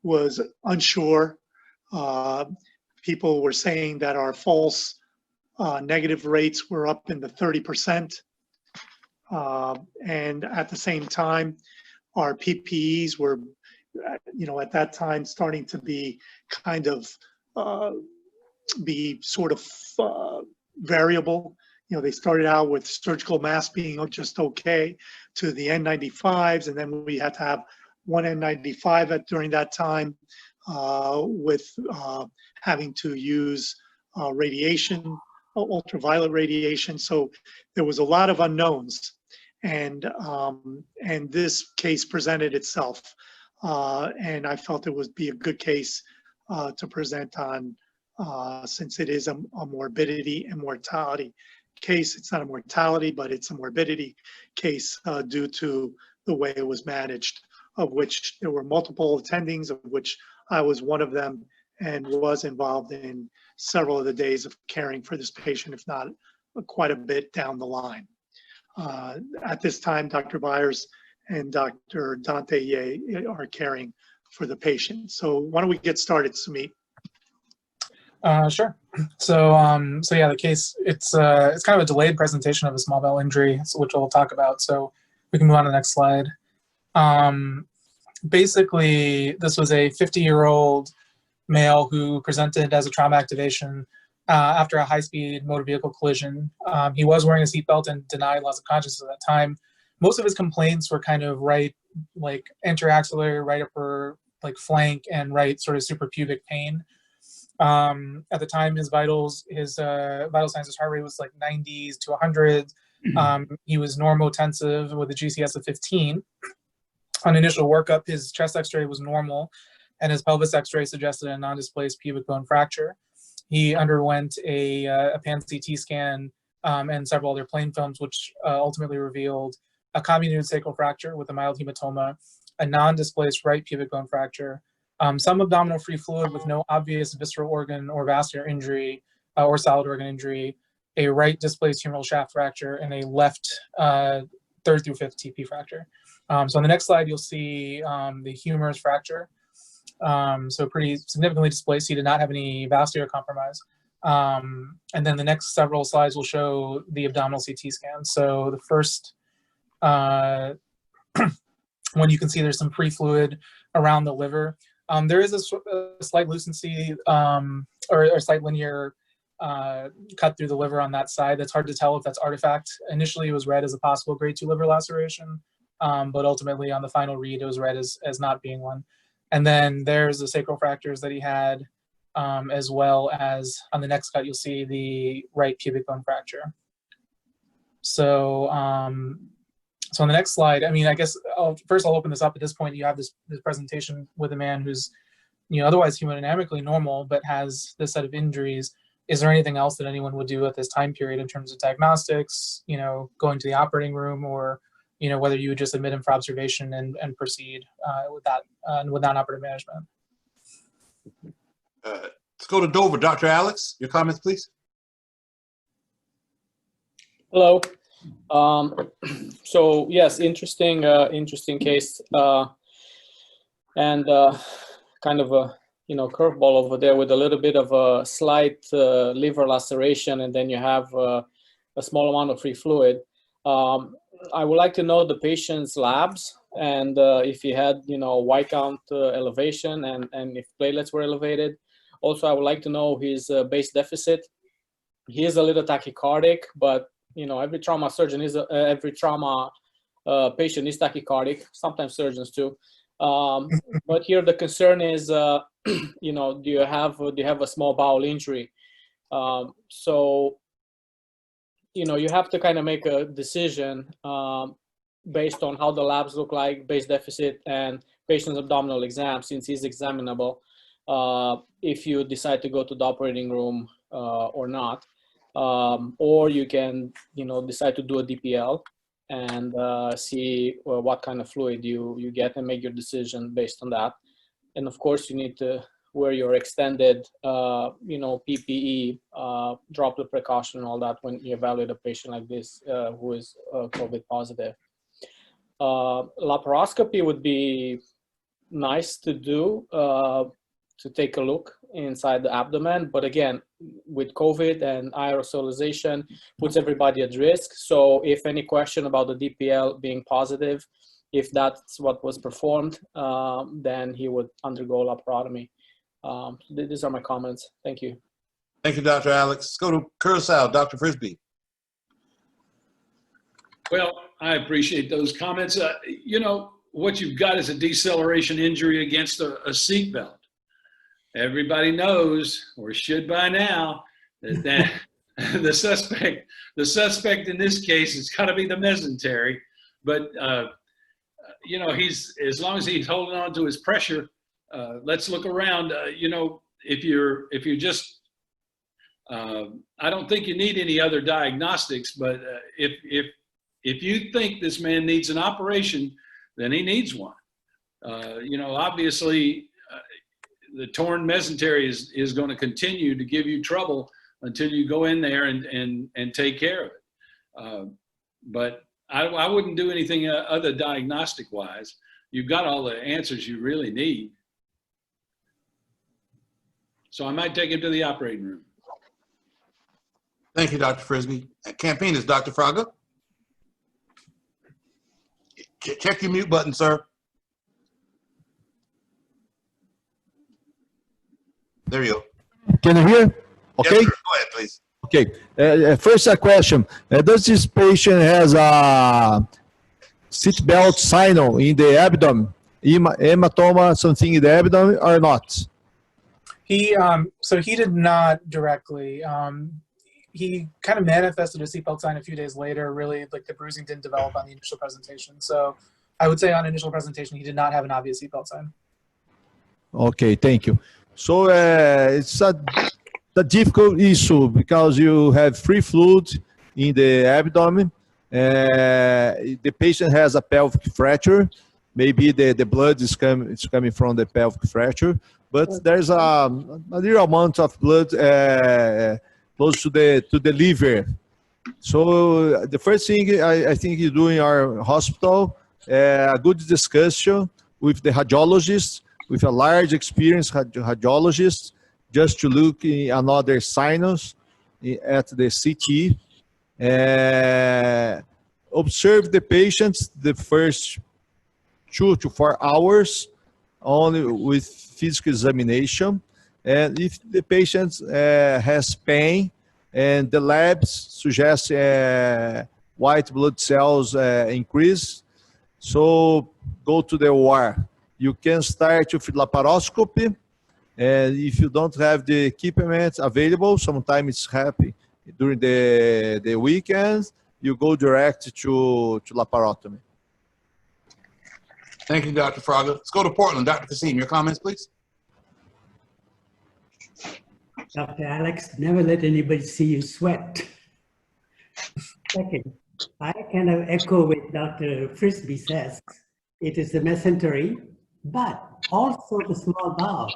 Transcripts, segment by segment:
was unsure. People were saying that our false negative rates were up in the 30%. And at the same time, our PPEs were, at that time starting to be kind of variable. They started out with surgical masks being just okay, to the N95s, and then we had to have one N95 during that time, with having to use radiation, ultraviolet radiation. So there was a lot of unknowns, and this case presented itself, and I felt it would be a good case to present on, since it is a morbidity and mortality case. It's not a mortality, but it's a morbidity case due to the way it was managed, of which there were multiple attendings, of which I was one of them, and was involved in several of the days of caring for this patient, if not quite a bit down the line. At this time, Dr. Byers and Dr. Dante Ye are caring for the patient. So why don't we get started, Sumeet? Sure. So yeah, the case, it's kind of a delayed presentation of a small bowel injury, which we'll talk about. So we can move on to the next slide. Basically, this was a 50-year-old male who presented as a trauma activation after a high-speed motor vehicle collision. He was wearing a seatbelt and denied loss of consciousness at that time. Most of his complaints were kind of right, like interaxillary, right upper, like flank, and right sort of suprapubic pain. At the time, his vital signs, his heart rate was like 90s to 100. He was normotensive with a GCS of 15. On initial workup, his chest x-ray was normal, and his pelvis x-ray suggested a non-displaced pubic bone fracture. He underwent a pan-CT scan and several other plain films, which ultimately revealed a comminuted sacral fracture with a mild hematoma, a non-displaced right pubic bone fracture, some abdominal free fluid with no obvious visceral organ or vascular injury or solid organ injury, a right displaced humeral shaft fracture, and a left third through fifth TP fracture. So on the next slide, you'll see the humerus fracture. So pretty significantly displaced. He did not have any vascular compromise. And then the next several slides will show the abdominal CT scan. So the first one, you can see there's some free fluid around the liver. There is a slight lucency or a slight linear cut through the liver on that side. That's hard to tell if that's artifact. Initially, it was read as a possible grade 2 liver laceration, but ultimately on the final read, it was read as not being one. And then there's the sacral fractures that he had, as well as on the next cut, you'll see the right pubic bone fracture. So, so on the next slide, I mean, I guess first I'll open this up. At this point, you have this presentation with a man who's, otherwise hemodynamically normal, but has this set of injuries. Is there anything else that anyone would do at this time period in terms of diagnostics, going to the operating room, or, whether you would just admit him for observation and proceed with that, with non-operative management? Let's go to Dover. Dr. Alex, your comments, please. Hello. So yes, interesting case, and kind of a curveball over there with a little bit of a slight liver laceration, and then you have a small amount of free fluid. I would like to know the patient's labs, and if he had white count elevation, and if platelets were elevated. Also, I would like to know his base deficit. He is a little tachycardic, but every trauma surgeon is every trauma patient is tachycardic. Sometimes surgeons too. But here the concern is, do you have a small bowel injury? So, you have to kind of make a decision based on how the labs look like, base deficit, and patient's abdominal exam, since he's examinable, if you decide to go to the operating room or not. Or you can, decide to do a DPL and see what kind of fluid you get and make your decision based on that. And of course, you need to wear your extended, PPE, droplet precaution and all that when you evaluate a patient like this who is, COVID positive. Laparoscopy would be, nice to do, to take a look inside the abdomen. But again, with COVID and aerosolization, puts everybody at risk. So if any question about the DPL being positive, if that's what was performed, then he would undergo laparotomy. These are my comments. Thank you. Thank you, Dr. Alex. Let's go to Curacao, Dr. Frisbee. Well, I appreciate those comments. You know, what you've got is a deceleration injury against a seatbelt. Everybody knows, or should by now, that the suspect in this case has got to be the mesentery. But you know, as long as he's holding on to his pressure, let's look around. You know, if you're just, I don't think you need any other diagnostics. But if you think this man needs an operation, then he needs one. You know, obviously, the torn mesentery is going to continue to give you trouble until you go in there and take care of it. But I wouldn't do anything other diagnostic-wise. You've got all the answers you really need. So I might take him to the operating room. Thank you, Dr. Frisbee. Campaign is Dr. Fraga. Check your mute button, sir. There you go. Can you hear? Okay. Yes, sir. Go ahead, please. Okay. First, a question: does this patient has a seatbelt signal in the abdomen, hematoma, something in the abdomen, or not? He so he did not directly. He kind of manifested a seatbelt sign a few days later. Really, like the bruising didn't develop on the initial presentation. So I would say on initial presentation, he did not have an obvious seatbelt sign. Okay, thank you. So it's a difficult issue because you have free fluid in the abdomen. The patient has a pelvic fracture. Maybe the blood is coming from the pelvic fracture, but there's a little amount of blood close to the liver. So the first thing I think you do in our hospital, a good discussion with the radiologist, with a large experienced radiologist, just to look in another sinus at the CT. Observe the patients the first 2 to 4 hours only with physical examination. And if the patient has pain and the labs suggest white blood cells increase, so go to the OR. You can start with laparoscopy, and if you don't have the equipment available, sometimes it's happy during the weekends, you go direct to laparotomy. Thank you, Dr. Fraga. Let's go to Portland. Dr. Kasim, your comments, please. Dr. Alex, never let anybody see you sweat. Second, I kind of echo what Dr. Frisbee says. It is the mesentery, but also the small bowel.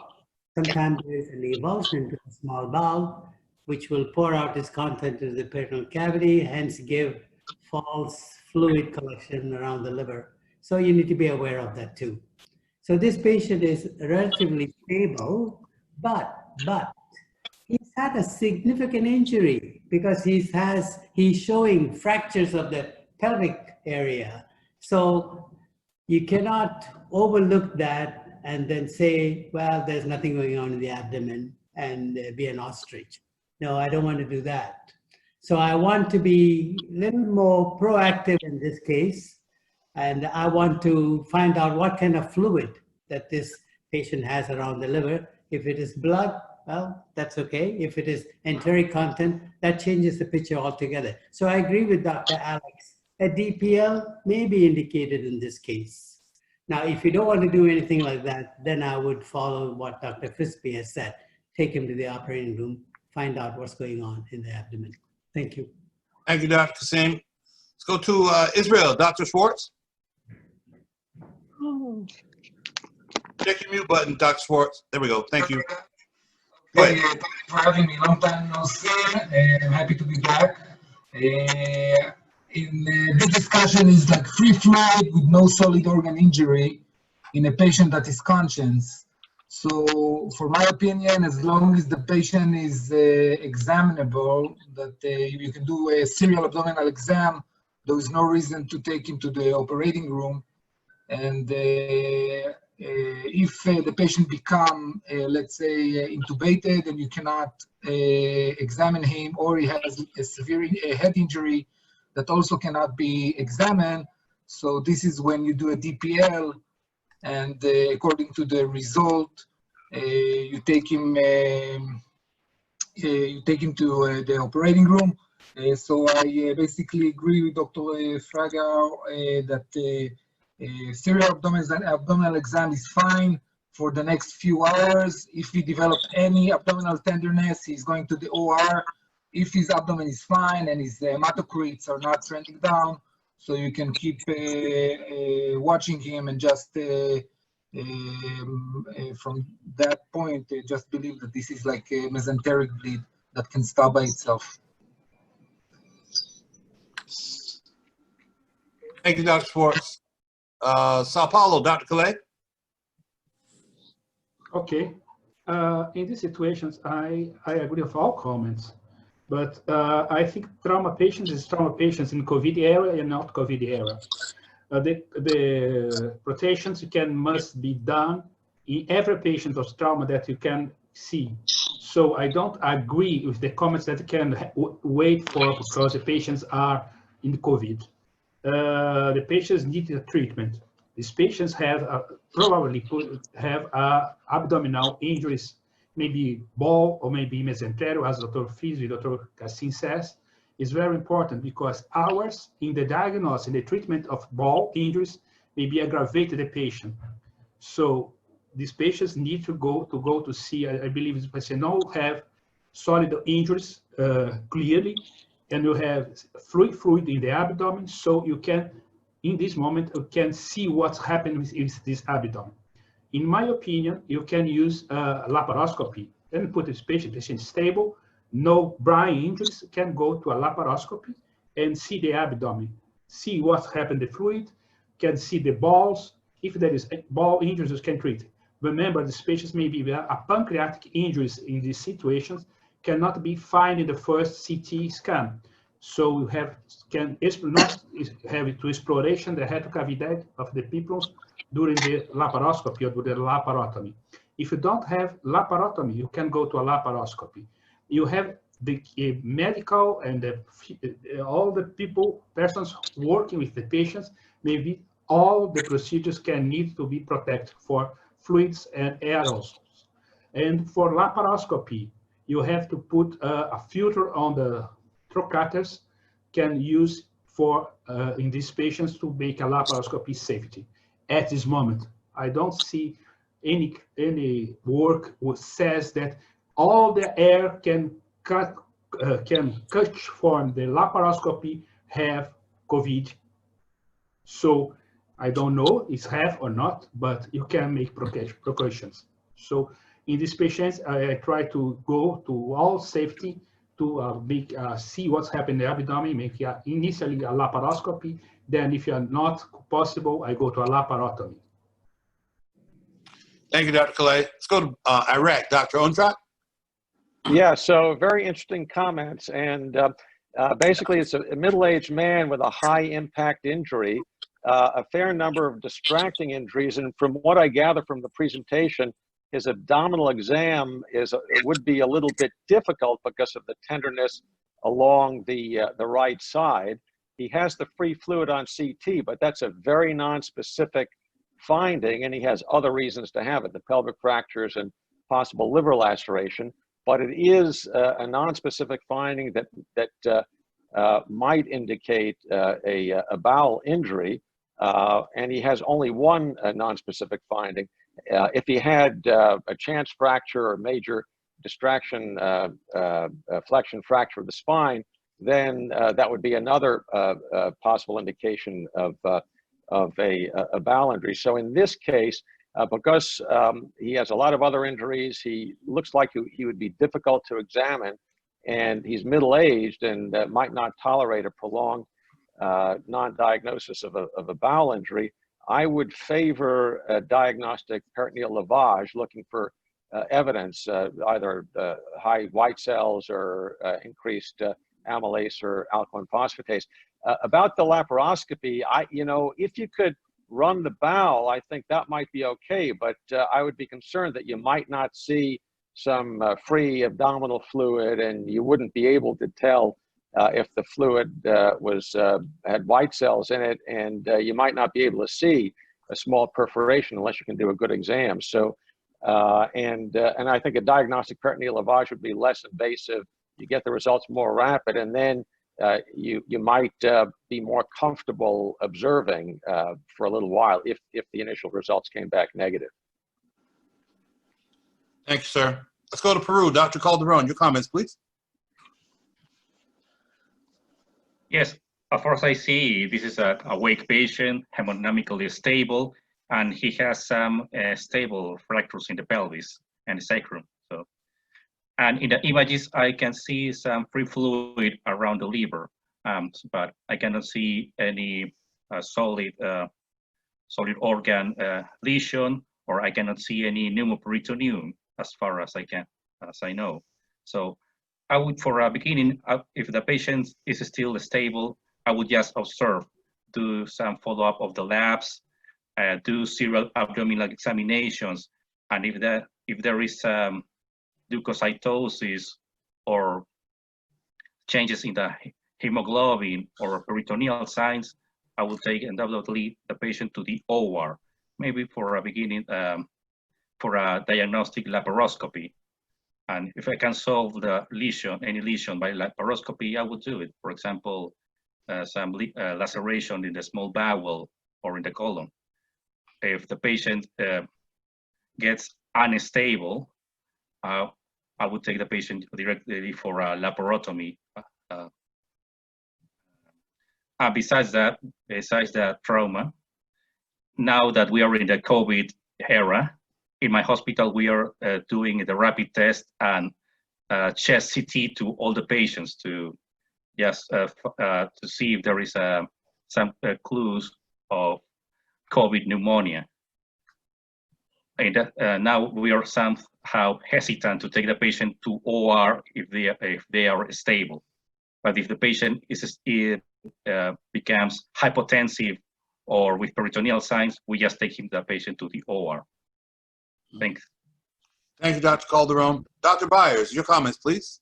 Sometimes there is an avulsion to the small bowel, which will pour out its content into the peritoneal cavity, hence give false fluid collection around the liver. So you need to be aware of that too. So this patient is relatively stable, but he's had a significant injury because he's showing fractures of the pelvic area. So you cannot overlook that and then say, well, there's nothing going on in the abdomen and be an ostrich. No, I don't want to do that. So I want to be a little more proactive in this case. And I want to find out what kind of fluid that this patient has around the liver. If it is blood, well, that's okay. If it is enteric content, that changes the picture altogether. So I agree with Dr. Alex. A DPL may be indicated in this case. Now, if you don't want to do anything like that, then I would follow what Dr. Frisbee has said. Take him to the operating room, find out what's going on in the abdomen. Thank you. Thank you, Dr. Kasim. Let's go to Israel. Dr. Schwartz. Check your mute button, Dr. Schwartz. There we go. Thank you. Go ahead. Thank you for having me. Long time no see. I'm happy to be back. This discussion is like free fluid with no solid organ injury. in a patient that is conscious. So for my opinion, as long as the patient is examinable, that you can do a serial abdominal exam, there is no reason to take him to the operating room. And if the patient become, let's say, intubated and you cannot examine him, or he has a severe head injury that also cannot be examined, so this is when you do a DPL, and according to the result, you take him to the operating room. So I basically agree with Dr. Fraga that serial abdominal exam is fine for the next few hours. If he developed any abdominal tenderness, he's going to the OR. If his abdomen is fine and his hematocrits are not trending down, so you can keep watching him and just from that point, just believe that this is like a mesenteric bleed that can stop by itself. Thank you, Dr. Schwartz. Sao Paulo, Dr. Calais. Okay. In these situations, I agree with all comments, but I think trauma patients is trauma patients in COVID era and not COVID era. The rotations must be done in every patient of trauma that you can see. So I don't agree with the comments that you can wait for because the patients are in COVID. The patients need a treatment. These patients have probably have abdominal injuries, maybe bowel or maybe mesenteric, as Dr. Fizzi, Dr. Cassin says. Is very important because hours in the diagnosis and the treatment of bowel injuries may be aggravated the patient. So these patients need to go to see. I believe this patient now have solid injuries clearly, and you have fluid in the abdomen, so you can, in this moment, you can see what's happening with this abdomen. In my opinion, you can use laparoscopy and put this patient stable. No brain injuries, can go to a laparoscopy and see the abdomen, see what's happened, the fluid, can see the balls. If there is ball injuries, you can treat. Remember, these patients may be a pancreatic injuries in these situations, cannot be found in the first CT scan. So you can not have to exploration the retrocavidade of the peoples during the laparoscopy or the laparotomy. If you don't have laparotomy, you can go to a laparoscopy. You have the medical and all the persons working with the patients, maybe all the procedures can need to be protected for fluids and aerosols. And for laparoscopy, you have to put a filter on the trochators, can use for, in these patients, to make a laparoscopy safety. At this moment, I don't see any work which says that all the air can catch from the laparoscopy have COVID. So I don't know it's have or not, but you can make precautions. So in these patients, I try to go to all safety to see what's happening in the abdomen, make initially a laparoscopy. Then if you're not possible, I go to a laparotomy. Thank you, Dr. Calais. Let's go to Iraq. Dr. Ontrak. Yeah, so very interesting comments. And basically, it's a middle-aged man with a high-impact injury, a fair number of distracting injuries. And from what I gather from the presentation, his abdominal exam would be a little bit difficult because of the tenderness along the right side. He has the free fluid on CT, but that's a very non-specific finding, and he has other reasons to have it, the pelvic fractures and possible liver laceration. But it is a non-specific finding that might indicate a bowel injury, and he has only one non-specific finding. If he had a chance fracture or major distraction, flexion fracture of the spine, then that would be another possible indication of a bowel injury. So in this case, because he has a lot of other injuries, he looks like he would be difficult to examine, and he's middle-aged and might not tolerate a prolonged non-diagnosis of a bowel injury. I would favor a diagnostic peritoneal lavage, looking for evidence, either high white cells or increased amylase or alkaline phosphatase. About the laparoscopy, if you could run the bowel, I think that might be okay, but I would be concerned that you might not see some free abdominal fluid, and you wouldn't be able to tell if the fluid had white cells in it, and you might not be able to see a small perforation unless you can do a good exam. So, and I think a diagnostic peritoneal lavage would be less invasive. You get the results more rapid, and then you might be more comfortable observing for a little while if the initial results came back negative. Thank you, sir. Let's go to Peru. Dr. Calderon, your comments, please. Yes, as far as I see, this is a awake patient, hemodynamically stable, and he has some stable fractures in the pelvis and the sacrum. So, and in the images, I can see some free fluid around the liver, but I cannot see any solid organ lesion, or I cannot see any pneumoperitoneum as far as I know. So I would, for a beginning, if the patient is still stable, I would just observe, do some follow-up of the labs, do serial abdominal examinations, and if there is leukocytosis or changes in the hemoglobin or peritoneal signs, I would take undoubtedly the patient to the OR, maybe for a beginning, for a diagnostic laparoscopy. And if I can solve the lesion, any lesion by laparoscopy, I would do it. For example, some laceration in the small bowel or in the colon. If the patient gets unstable, I would take the patient directly for a laparotomy. Besides that trauma, now that we are in the COVID era, in my hospital, we are doing the rapid test and chest CT to all the patients to just to see if there is some clues of COVID pneumonia. And now we are somehow hesitant to take the patient to OR if they are stable. But if the patient becomes hypotensive or with peritoneal signs, we just take the patient to the OR. Thanks. Thank you, Dr. Calderon. Dr. Byers, your comments, please.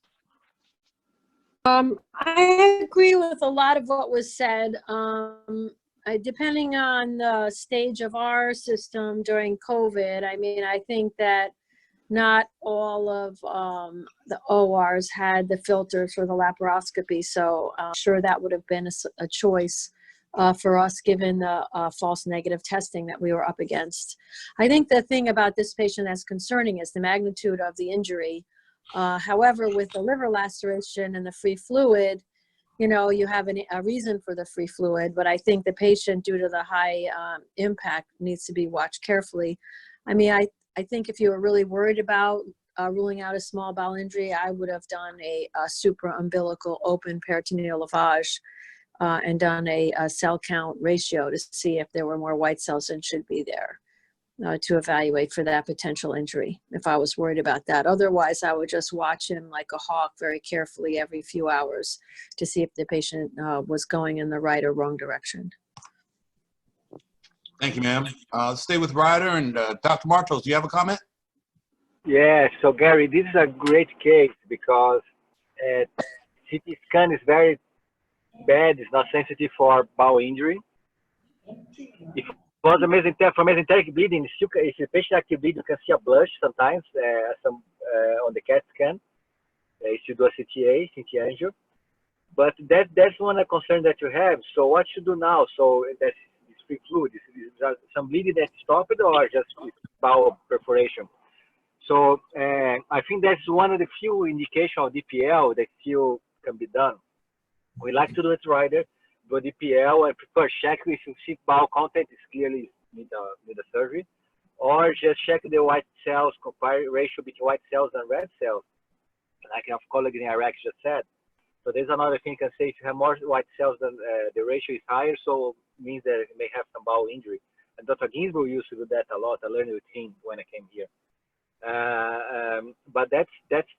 I agree with a lot of what was said. Depending on the stage of our system during COVID, I mean, I think that not all of the ORs had the filters for the laparoscopy, so I'm sure that would have been a choice for us given the false negative testing that we were up against. I think the thing about this patient that's concerning is the magnitude of the injury. However, with the liver laceration and the free fluid, you have a reason for the free fluid, but I think the patient, due to the high impact, needs to be watched carefully. I mean, I think if you were really worried about ruling out a small bowel injury, I would have done a supraumbilical open peritoneal lavage and done a cell count ratio to see if there were more white cells than should be there to evaluate for that potential injury, if I was worried about that. Otherwise, I would just watch him like a hawk very carefully every few hours to see if the patient was going in the right or wrong direction. Thank you, ma'am. Stay with Ryder and Dr. Marttos, do you have a comment? Yeah, so Gary, this is a great case because CT scan is very bad. It's not sensitive for bowel injury. If it was a mesenteric bleeding, if the patient active bleed, you can see a blush sometimes on the CAT scan. If you do a CT angio. But that's one concern that you have. So what you do now? So that's free fluid. Is some bleeding that stopped or just bowel perforation? So I think that's one of the few indications of DPL that still can be done. We like to do it, Ryder, do a DPL and prefer check if you see bowel content is clearly need a surgery, or just check the white cells, compare ratio between white cells and red cells, like our colleague in Iraq just said. So there's another thing you can say, if you have more white cells, then the ratio is higher, so it means that it may have some bowel injury. And Dr. Ginzburg used to do that a lot. I learned with him when I came here. But that's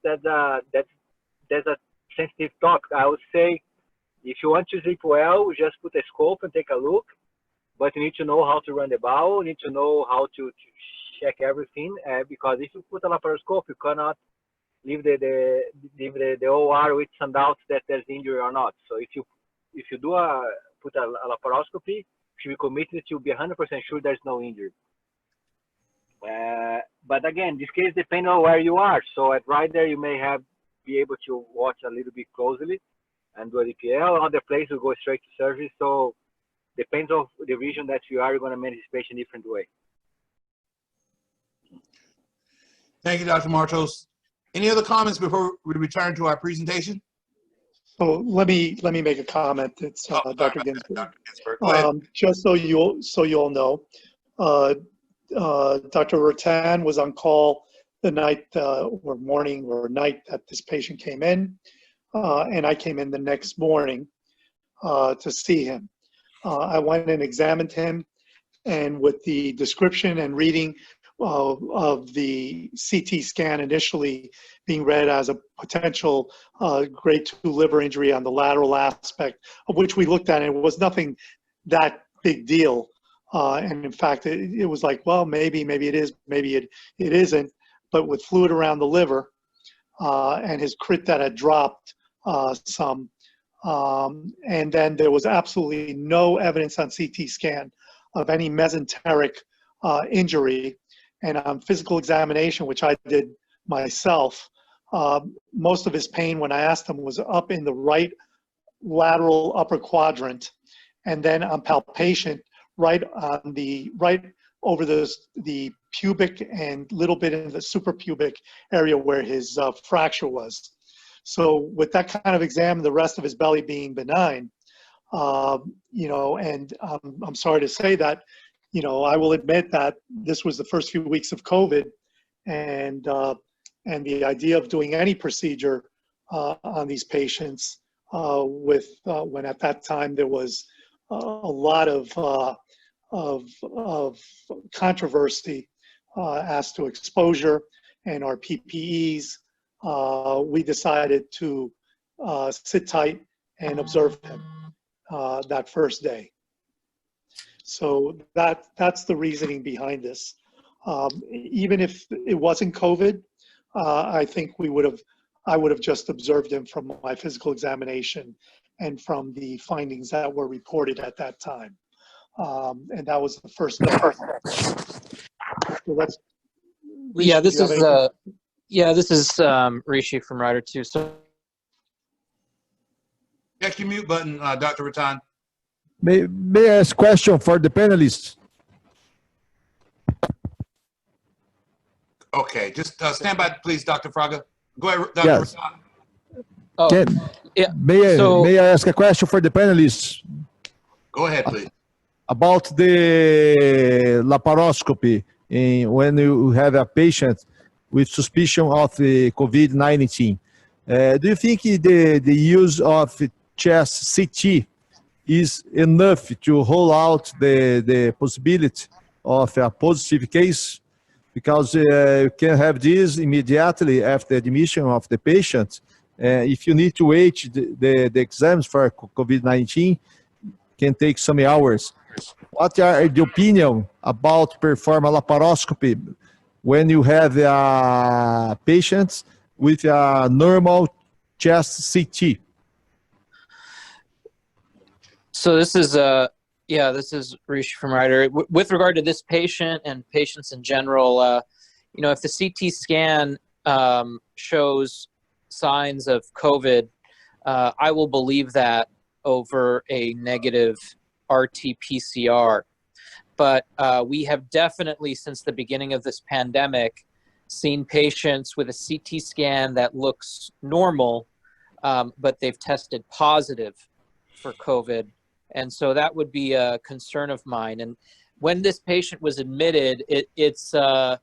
a sensitive talk. I would say, if you want to sleep well, just put a scope and take a look. But you need to know how to run the bowel. You need to know how to check everything. Because if you put a laparoscope, you cannot leave the OR with some doubts that there's injury or not. So if you put a laparoscopy, you should be committed to be 100% sure there's no injury. But again, this case depends on where you are. So at Ryder, you may be able to watch a little bit closely and do a DPL. Other places will go straight to surgery. So depends on the region that you are, you're going to manage this patient different way. Thank you, Dr. Marttos. Any other comments before we return to our presentation? So let me make a comment. It's Dr. Ginzburg. Dr. Ginzburg. Go ahead. Just so you'll know, Dr. Rattan was on call the night or morning or night that this patient came in, and I came in the next morning to see him. I went and examined him, and with the description and reading of the CT scan initially being read as a potential grade 2 liver injury on the lateral aspect, of which we looked at, and it was nothing that big deal. And in fact, it was like, well, maybe it is, maybe it isn't. But with fluid around the liver and his crit that had dropped some, and then there was absolutely no evidence on CT scan of any mesenteric injury. And on physical examination, which I did myself, most of his pain, when I asked him, was up in the right lateral upper quadrant, and then on palpation, right over the pubic and little bit in the suprapubic area where his fracture was. So with that kind of exam, the rest of his belly being benign, and I'm sorry to say that, I will admit that this was the first few weeks of COVID, and the idea of doing any procedure on these patients when at that time there was a lot of controversy as to exposure and our PPEs, we decided to sit tight and observe him that first day. So that's the reasoning behind this. Even if it wasn't COVID, I think I would have just observed him from my physical examination and from the findings that were reported at that time. And that was the first day. So yeah, this is Rishi from Ryder too. So Check your mute button, Dr. Rattan. May I ask a question for the panelists? Okay, just stand by, please, Dr. Fraga. Go ahead, Dr. Yes. Rattan. Oh, yeah. May I ask a question for the panelists? Go ahead, please. About the laparoscopy when you have a patient with suspicion of COVID-19. Do you think the use of chest CT is enough to rule out the possibility of a positive case? Because you can have this immediately after admission of the patient. If you need to wait the exams for COVID-19, can take some hours. What are the opinion about perform a laparoscopy when you have patients with a normal chest CT? So this is this is Rishi from Ryder. With regard to this patient and patients in general, if the CT scan shows signs of COVID, I will believe that over a negative RT-PCR. But we have definitely, since the beginning of this pandemic, seen patients with a CT scan that looks normal, but they've tested positive for COVID. And so that would be a concern of mine. And when this patient was admitted, I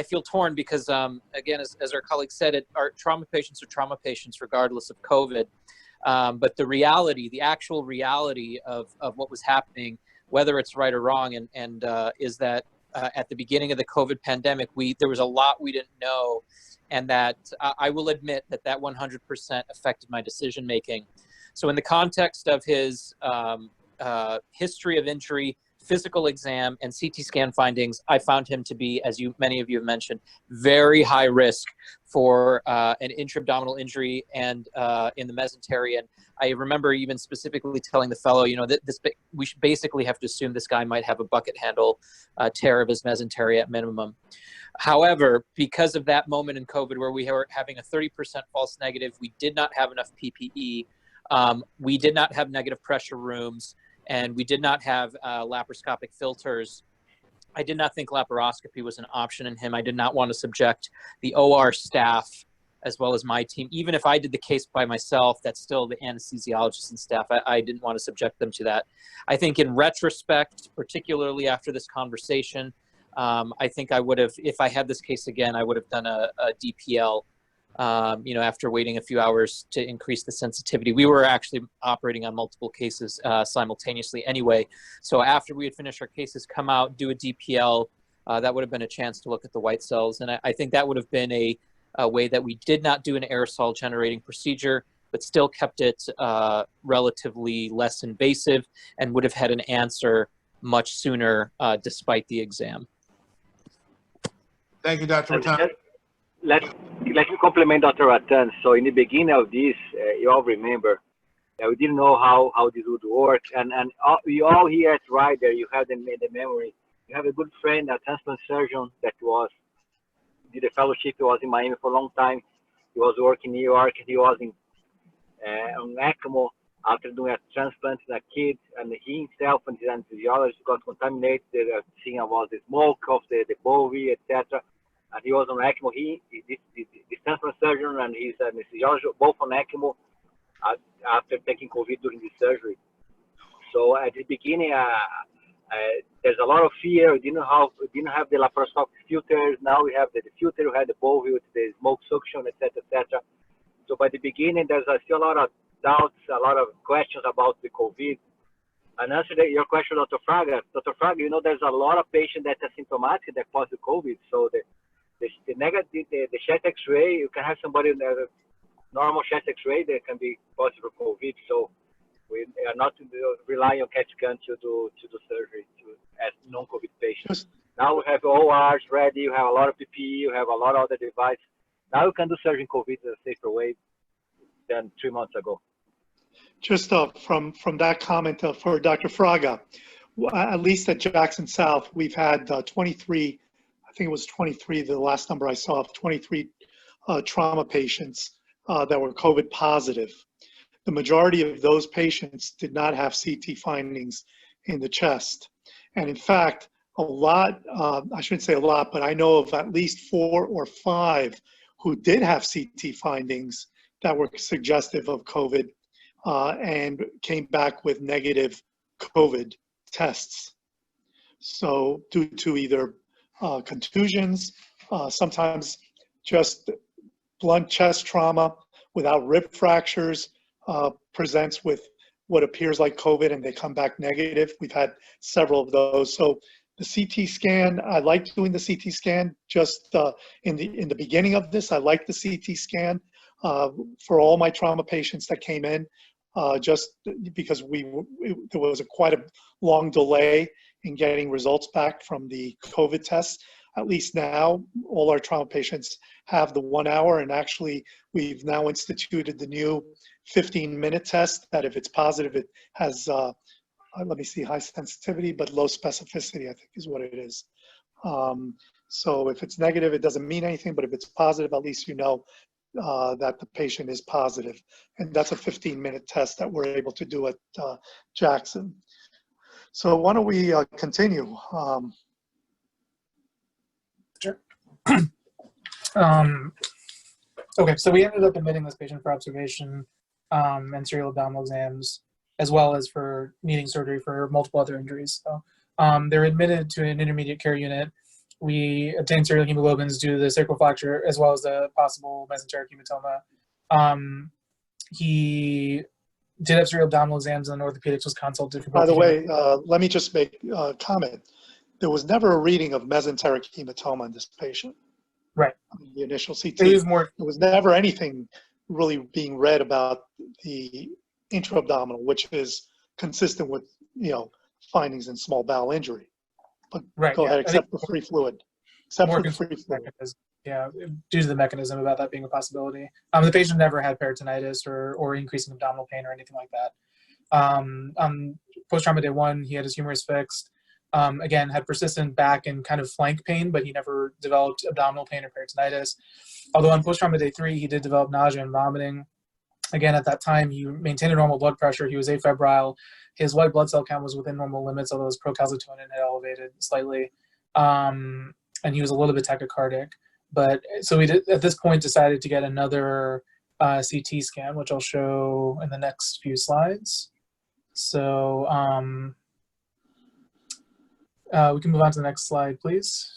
feel torn because, again, as our colleague said, our trauma patients are trauma patients regardless of COVID. But the reality, the actual reality of what was happening whether it's right or wrong, is that at the beginning of the COVID pandemic, there was a lot we didn't know, and that I will admit that 100% affected my decision making. So in the context of his history of injury, physical exam, and CT scan findings, I found him to be, as many of you have mentioned, very high risk for an intra-abdominal injury and in the mesentery. And I remember even specifically telling the fellow, that we should basically have to assume this guy might have a bucket handle tear of his mesentery at minimum. However, because of that moment in COVID where we were having a 30% false negative, we did not have enough PPE. We did not have negative pressure rooms, and we did not have laparoscopic filters. I did not think laparoscopy was an option in him. I did not want to subject the OR staff as well as my team. Even if I did the case by myself, that's still the anesthesiologists and staff. I didn't want to subject them to that. I think in retrospect, particularly after this conversation, I think I would have, if I had this case again, I would have done a DPL, after waiting a few hours to increase the sensitivity. We were actually operating on multiple cases simultaneously anyway. So after we had finished our cases, come out, do a DPL, that would have been a chance to look at the white cells. And I think that would have been a way that we did not do an aerosol generating procedure, but still kept it relatively less invasive and would have had an answer much sooner despite the exam. Thank you, Dr. Rattan. Let me compliment Dr. Rattan. So in the beginning of this, you all remember that we didn't know how this would work. And we all here at Ryder, you have the memory. You have a good friend, a transplant surgeon that did a fellowship. He was in Miami for a long time. He was working in New York. He was on ECMO after doing a transplant in a kid, and he himself and his anesthesiologist got contaminated. The thing about the smoke of the Bowel, etc. And he was on ECMO. This transplant surgeon and his anesthesiologist both on ECMO after taking COVID during the surgery. So at the beginning, there's a lot of fear. We didn't have the laparoscopic filters. Now we have the filter. We have the Bowel with the smoke suction, etc., etc. So by the beginning, there's still a lot of doubts, a lot of questions about the COVID. And answer your question, Dr. Fraga. Dr. Fraga, there's a lot of patients that are symptomatic that positive COVID. So the negative, the chest X-ray, you can have somebody in a normal chest X-ray that can be positive for COVID. So we are not relying on CAT scan to do surgery as non-COVID patients. Now we have ORs ready. You have a lot of PPE. You have a lot of other devices. Now you can do surgery in COVID in a safer way than 3 months ago. Just from that comment for Dr. Fraga, at least at Jackson South, we've had 23, I think it was 23, the last number I saw, of 23 trauma patients that were COVID positive. The majority of those patients did not have CT findings in the chest. And in fact, a lot, I shouldn't say a lot, but I know of at least 4 or 5 who did have CT findings that were suggestive of COVID and came back with negative COVID tests. So due to either contusions, sometimes just blunt chest trauma without rib fractures presents with what appears like COVID and they come back negative. We've had several of those. So the CT scan, I like doing the CT scan just in the beginning of this. I like the CT scan for all my trauma patients that came in, just because there was quite a long delay in getting results back from the COVID tests. At least now, all our trauma patients have the 1 hour, and actually we've now instituted the new 15-minute test that if it's positive, it has, let me see, high sensitivity, but low specificity, I think is what it is. So if it's negative, it doesn't mean anything, but if it's positive, at least you know that the patient is positive. And that's a 15-minute test that we're able to do at Jackson. So why don't we continue? Sure. Okay, so we ended up admitting this patient for observation and serial abdominal exams, as well as for needing surgery for multiple other injuries. So they're admitted to an intermediate care unit. We obtained serial hemoglobins due to the sacral fracture, as well as the possible mesenteric hematoma. He did have serial abdominal exams, and orthopedics was consulted for both. By the way, let me just make a comment. There was never a reading of mesenteric hematoma in this patient. Right. The initial CT. It was more. There was never anything really being read about the intra-abdominal, which is consistent with, findings in small bowel injury. But right, go yeah. ahead, except for free fluid. Except for free fluid. Yeah, due to the mechanism about that being a possibility. The patient never had peritonitis or increasing abdominal pain or anything like that. Post-trauma day 1, he had his humerus fixed. Again, had persistent back and kind of flank pain, but he never developed abdominal pain or peritonitis. Although on post-trauma day 3, he did develop nausea and vomiting. Again, at that time, he maintained a normal blood pressure. He was afebrile. His white blood cell count was within normal limits, although his procalcitonin had elevated slightly. And he was a little bit tachycardic. But so we did, at this point, decided to get another CT scan, which I'll show in the next few slides. So we can move on to the next slide, please.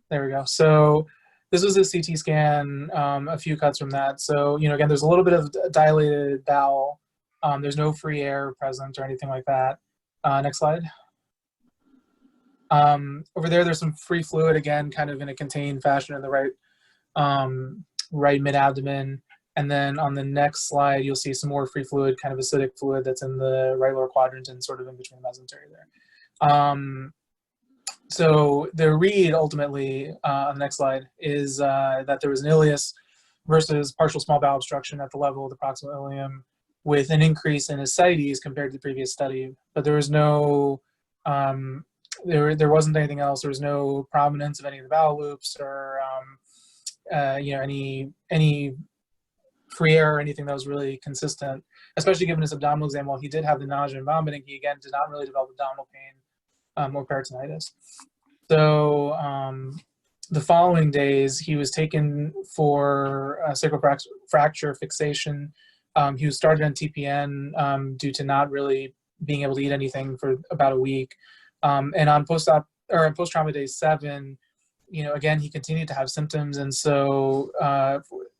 There we go. So this was a CT scan, a few cuts from that. So, again, there's a little bit of dilated bowel. There's no free air present or anything like that. Next slide. Over there's some free fluid, again, kind of in a contained fashion in the right mid-abdomen. And then on the next slide, you'll see some more free fluid, kind of acidic fluid that's in the right lower quadrant and sort of in between mesentery there. So the read ultimately on the next slide is that there was an ileus versus partial small bowel obstruction at the level of the proximal ileum with an increase in ascites compared to the previous study, but there was no, there wasn't anything else. There was no prominence of any of the bowel loops or any free air or anything that was really consistent, especially given his abdominal exam. While he did have the nausea and vomiting, he again did not really develop abdominal pain or peritonitis. So the following days, he was taken for sacral fracture fixation. He was started on TPN due to not really being able to eat anything for about a week. And on post-trauma day 7, again, he continued to have symptoms. And so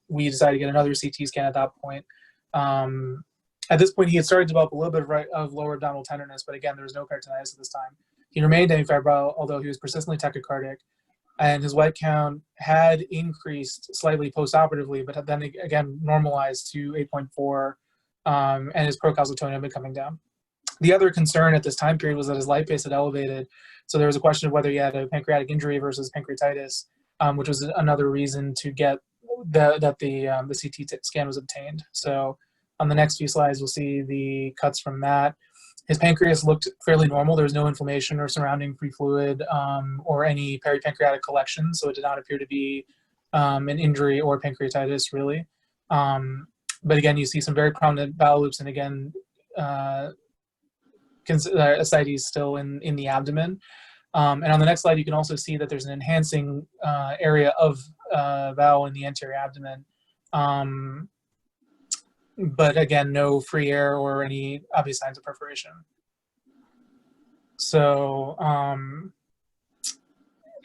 we decided to get another CT scan at that point. At this point, he had started to develop a little bit of lower abdominal tenderness, but again, there was no peritonitis at this time. He remained afebrile, although he was persistently tachycardic, and his white count had increased slightly postoperatively, but then again normalized to 8.4, and his procalcitonin had been coming down. The other concern at this time period was that his lipase had elevated, so there was a question of whether he had a pancreatic injury versus pancreatitis, which was another reason to get the CT scan was obtained. So on the next few slides, we'll see the cuts from that. His pancreas looked fairly normal. There was no inflammation or surrounding free fluid or any peripancreatic collection, so it did not appear to be an injury or pancreatitis, really. But again, you see some very prominent bowel loops, and again, ascites still in the abdomen. And on the next slide, you can also see that there's an enhancing area of bowel in the anterior abdomen. But again, no free air or any obvious signs of perforation. So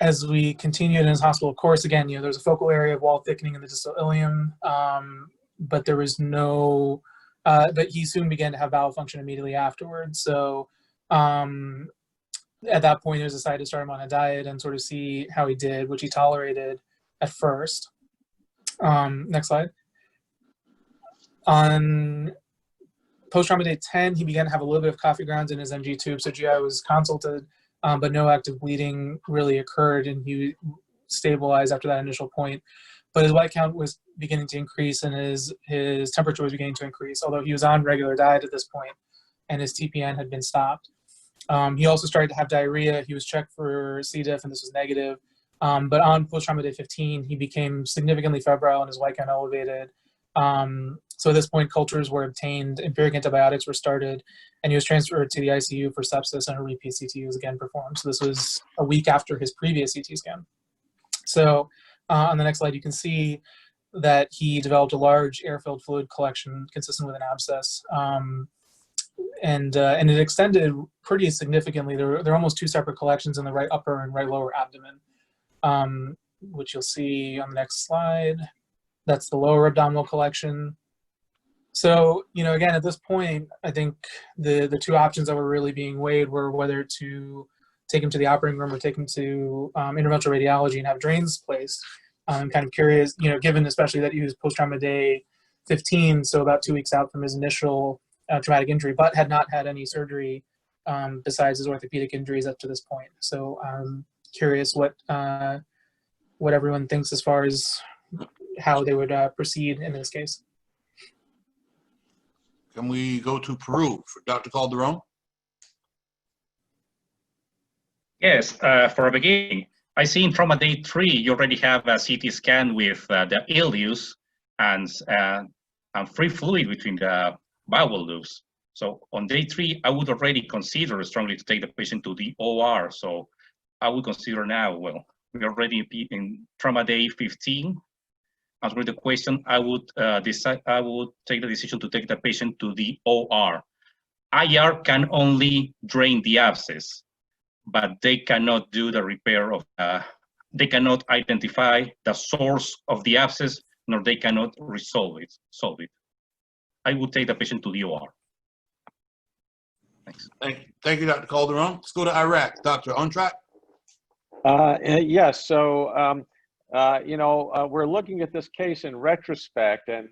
as we continued in his hospital course, again, there's a focal area of wall thickening in the distal ileum, but there was no, but he soon began to have bowel function immediately afterwards. So at that point, it was decided to start him on a diet and sort of see how he did, which he tolerated at first. Next slide. On post-trauma day 10, he began to have a little bit of coffee grounds in his NG tube, so GI was consulted, but no active bleeding really occurred, and he stabilized after that initial point. But his white count was beginning to increase, and his temperature was beginning to increase, although he was on regular diet at this point, and his TPN had been stopped. He also started to have diarrhea. He was checked for C. diff, and this was negative. But on post-trauma day 15, he became significantly febrile, and his white count elevated. So at this point, cultures were obtained, empiric antibiotics were started, and he was transferred to the ICU for sepsis, and a repeat CT was again performed. So this was a week after his previous CT scan. So on the next slide, you can see that he developed a large air-filled fluid collection consistent with an abscess. And it extended pretty significantly. There are almost 2 separate collections in the right upper and right lower abdomen, which you'll see on the next slide. That's the lower abdominal collection. So, again, at this point, I think the two options that were really being weighed were whether to take him to the operating room or take him to interventional radiology and have drains placed. I'm kind of curious, given especially that he was post-trauma day 15, so about 2 weeks out from his initial traumatic injury, but had not had any surgery besides his orthopedic injuries up to this point. So I'm curious what everyone thinks as far as how they would proceed in this case. Can we go to Peru for Dr. Calderon? Yes, for a beginning, I see in trauma day 3, you already have a CT scan with the ileus and free fluid between the bowel loops. So on day 3, I would already consider strongly to take the patient to the OR. So I would consider now, well, we're already in trauma day 15. Answering the question, I would take the decision to take the patient to the OR. IR can only drain the abscess, but they cannot do the repair of, they cannot identify the source of the abscess, nor they cannot solve it. I would take the patient to the OR. Thanks. Thank you, Dr. Calderon. Let's go to Iraq. Dr. Ontrack? Yes, so, we're looking at this case in retrospect, and,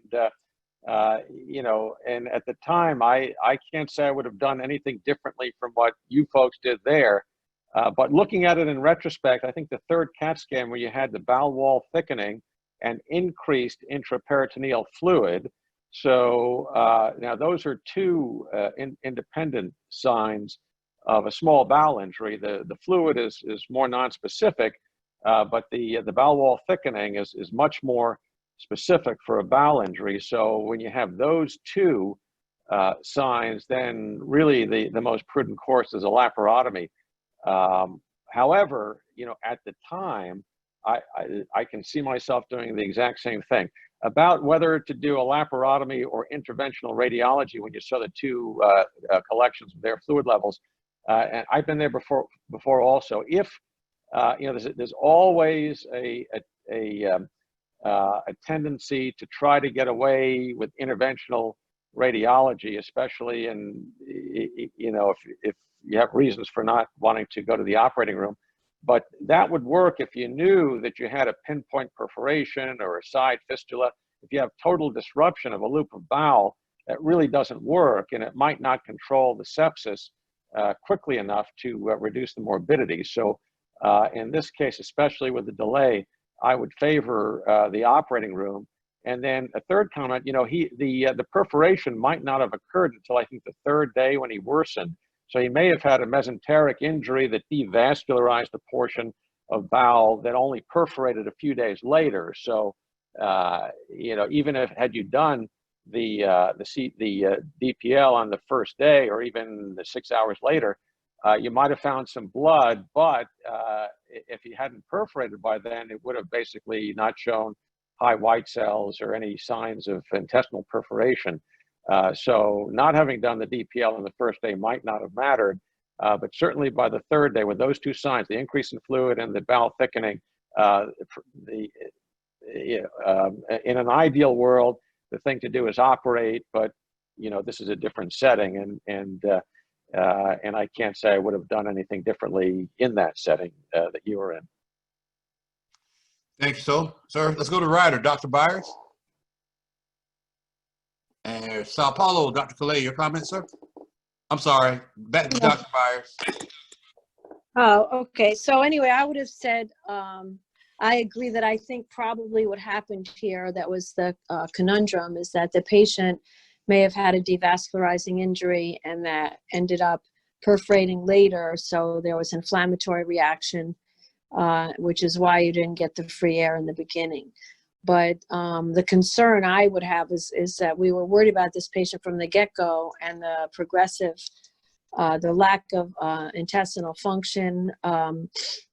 and at the time, I can't say I would have done anything differently from what you folks did there. But looking at it in retrospect, I think the third CAT scan where you had the bowel wall thickening and increased intraperitoneal fluid. So now those are two independent signs of a small bowel injury. The fluid is more nonspecific, but the bowel wall thickening is much more specific for a bowel injury. So when you have those two signs, then really the most prudent course is a laparotomy. However, at the time, I can see myself doing the exact same thing. About whether to do a laparotomy or interventional radiology when you saw the two collections of their fluid levels, and I've been there before also. If there's always a tendency to try to get away with interventional radiology, especially if you have reasons for not wanting to go to the operating room. But that would work if you knew that you had a pinpoint perforation or a side fistula. If you have total disruption of a loop of bowel, that really doesn't work, and it might not control the sepsis quickly enough to reduce the morbidity. So in this case, especially with the delay, I would favor the operating room. And then a third comment, the perforation might not have occurred until I think the third day when he worsened. So he may have had a mesenteric injury that devascularized a portion of bowel that only perforated a few days later. So, even if had you done the DPL on the first day or even the 6 hours later, you might have found some blood, but if he hadn't perforated by then, it would have basically not shown high white cells or any signs of intestinal perforation. So not having done the DPL on the first day might not have mattered, but certainly by the third day with those two signs, the increase in fluid and the bowel thickening, in an ideal world, the thing to do is operate, but this is a different setting, and I can't say I would have done anything differently in that setting that you were in. Thanks, sir. Let's go to Ryder. Dr. Byers. And Sao Paulo, Dr. Calais, your comment, sir? I'm sorry, back to Dr. Byers. Oh, okay. So anyway, I would have said, I agree that I think probably what happened here, that was the conundrum, is that the patient may have had a devascularizing injury and that ended up perforating later. So there was inflammatory reaction, which is why you didn't get the free air in the beginning. But the concern I would have is that we were worried about this patient from the get-go, and the progressive, the lack of intestinal function,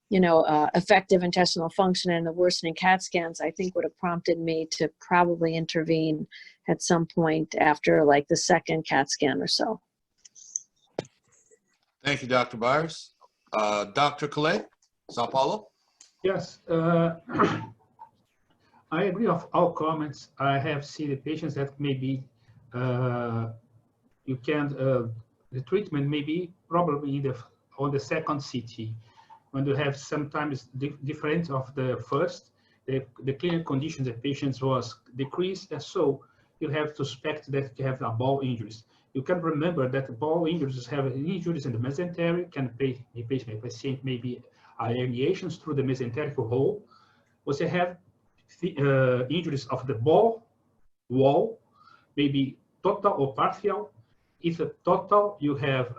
effective intestinal function, and the worsening CAT scans, I think would have prompted me to probably intervene at some point after like the second CAT scan or so. Thank you, Dr. Byers. Dr. Calais, Sao Paulo. Yes, I agree with all comments. I have seen the patients that maybe you can the treatment may be probably on the second CT, when you have sometimes different of the first, the clinical conditions of patients was decreased, and so you have to suspect that you have a bowel injuries. You can remember that bowel injuries have injuries in the mesentery, patient may be herniations through the mesenteric hole. Also have injuries of the bowel wall, maybe total or partial. If a total, you have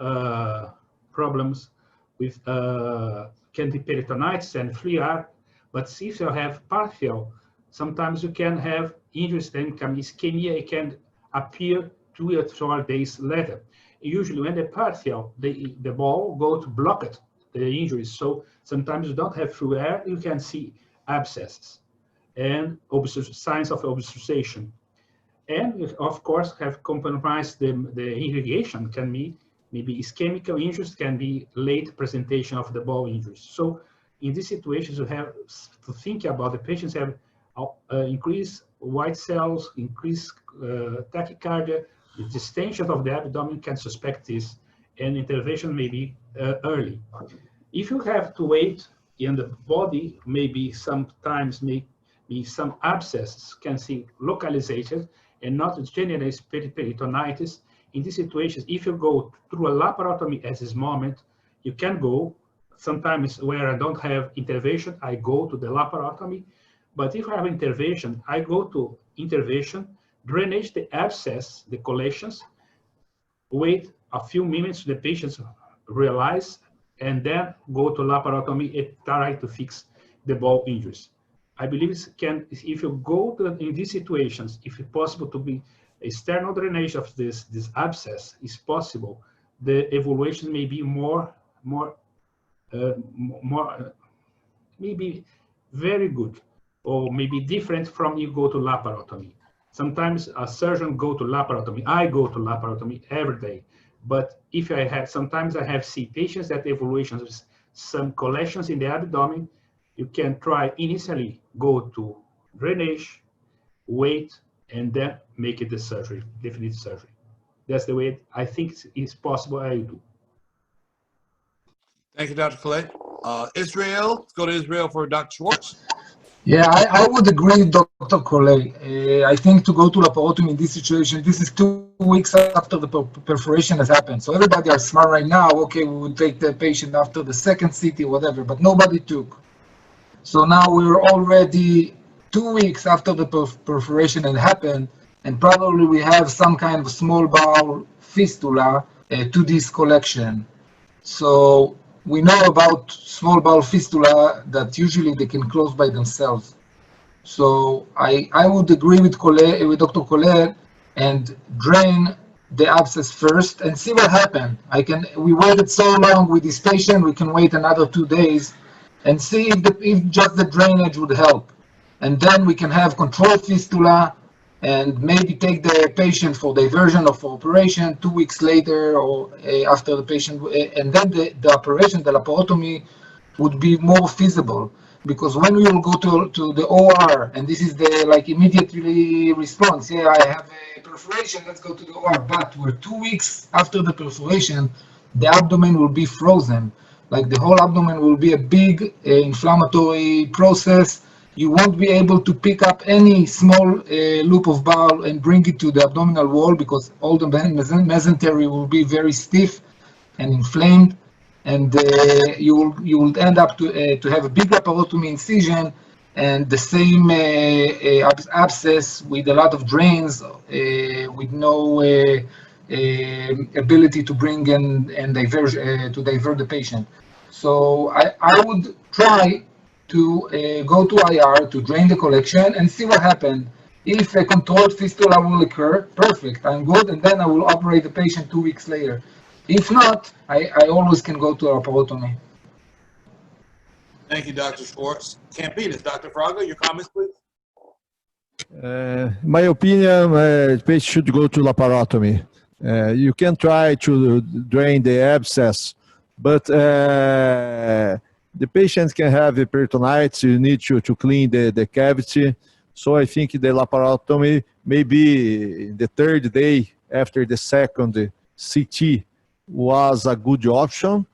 problems with can be peritonitis and FLIAR, but if you have partial, sometimes you can have injuries, then can ischemia, it can appear 2 or 4 days later. Usually when the partial, the ball go to block it, the injuries. So sometimes you don't have FLIAR, you can see abscesses and signs of obstruction. And of course have compromised the irrigation, can be maybe ischemic injuries, can be late presentation of the bowel injuries. So in these situations, you have to think about the patients have increased white cells, increased tachycardia, the distension of the abdomen can suspect this, and intervention may be early. If you have to wait in the body, maybe sometimes maybe some abscesses can see localization and not generate peritonitis. In these situations, if you go through a laparotomy at this moment, you can go. Sometimes where I don't have intervention, I go to the laparotomy. But if I have intervention, I go to intervention, drainage the abscess, the collections, wait a few minutes, the patients realize, and then go to laparotomy and try to fix the bowel injuries. I believe if you go to, in these situations, if it's possible to be external drainage of this abscess is possible, the evaluation may be maybe very good, or maybe different from you go to laparotomy. Sometimes a surgeon go to laparotomy. I go to laparotomy every day. But if I have, sometimes I have seen patients that evaluations with some collections in the abdomen, you can try initially go to drainage, wait, and then make it the surgery, definite surgery. That's the way I think it's possible I do. Thank you, Dr. Calais. Israel, let's go to Israel for Dr. Schwartz. Yeah, I would agree with Dr. Collet. I think to go to laparotomy in this situation, this is 2 weeks after the perforation has happened. So everybody are smart right now. Okay, we would take the patient after the second CT, whatever, but nobody took. So now we're already 2 weeks after the perforation had happened, and probably we have some kind of small bowel fistula to this collection. So we know about small bowel fistula that usually they can close by themselves. So I would agree with Dr. Collet and drain the abscess first and see what happened. We waited so long with this patient, we can wait another 2 days and see if just the drainage would help. And then we can have controlled fistula and maybe take the patient for diversion of operation 2 weeks later or after the patient, and then the operation, the laparotomy, would be more feasible. Because when we will go to the OR, and this is the immediately response, yeah, I have a perforation, let's go to the OR. But we're 2 weeks after the perforation, the abdomen will be frozen. Like the whole abdomen will be a big inflammatory process. You won't be able to pick up any small loop of bowel and bring it to the abdominal wall because all the mesentery will be very stiff and inflamed, and you will end up to have a big laparotomy incision and the same abscess with a lot of drains, with no ability to bring and divert the patient. So I would try to go to IR to drain the collection and see what happened. If a controlled fistula will occur, perfect, I'm good, and then I will operate the patient 2 weeks later. If not, I always can go to a laparotomy. Thank you, Dr. Schwartz. Campinas, Dr. Fraga, your comments, please. My opinion, the patient should go to laparotomy. You can try to drain the abscess, but the patient can have a peritonitis. You need to clean the cavity. So I think the laparotomy maybe the third day after the second CT was a good option,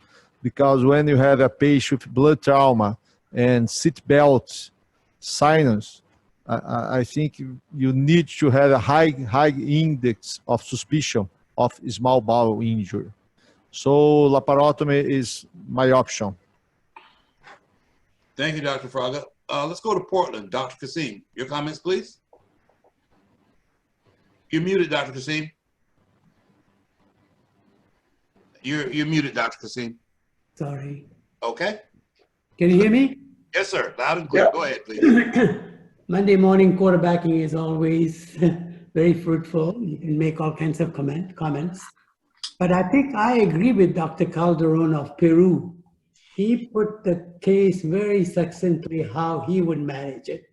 because when you have a patient with blood trauma and seatbelt sinus, I think you need to have a high index of suspicion of small bowel injury. So laparotomy is my option. Thank you, Dr. Fraga. Let's go to Portland. Dr. Kasim, your comments, please. You're muted, Dr. Kasim. You're muted, Dr. Kasim. Sorry. Okay. Can you hear me? Yes, sir. Loud and clear. Yeah. Go ahead, please. Monday morning quarterbacking is always very fruitful. You can make all kinds of comments. But I think I agree with Dr. Calderon of Peru. He put the case very succinctly how he would manage it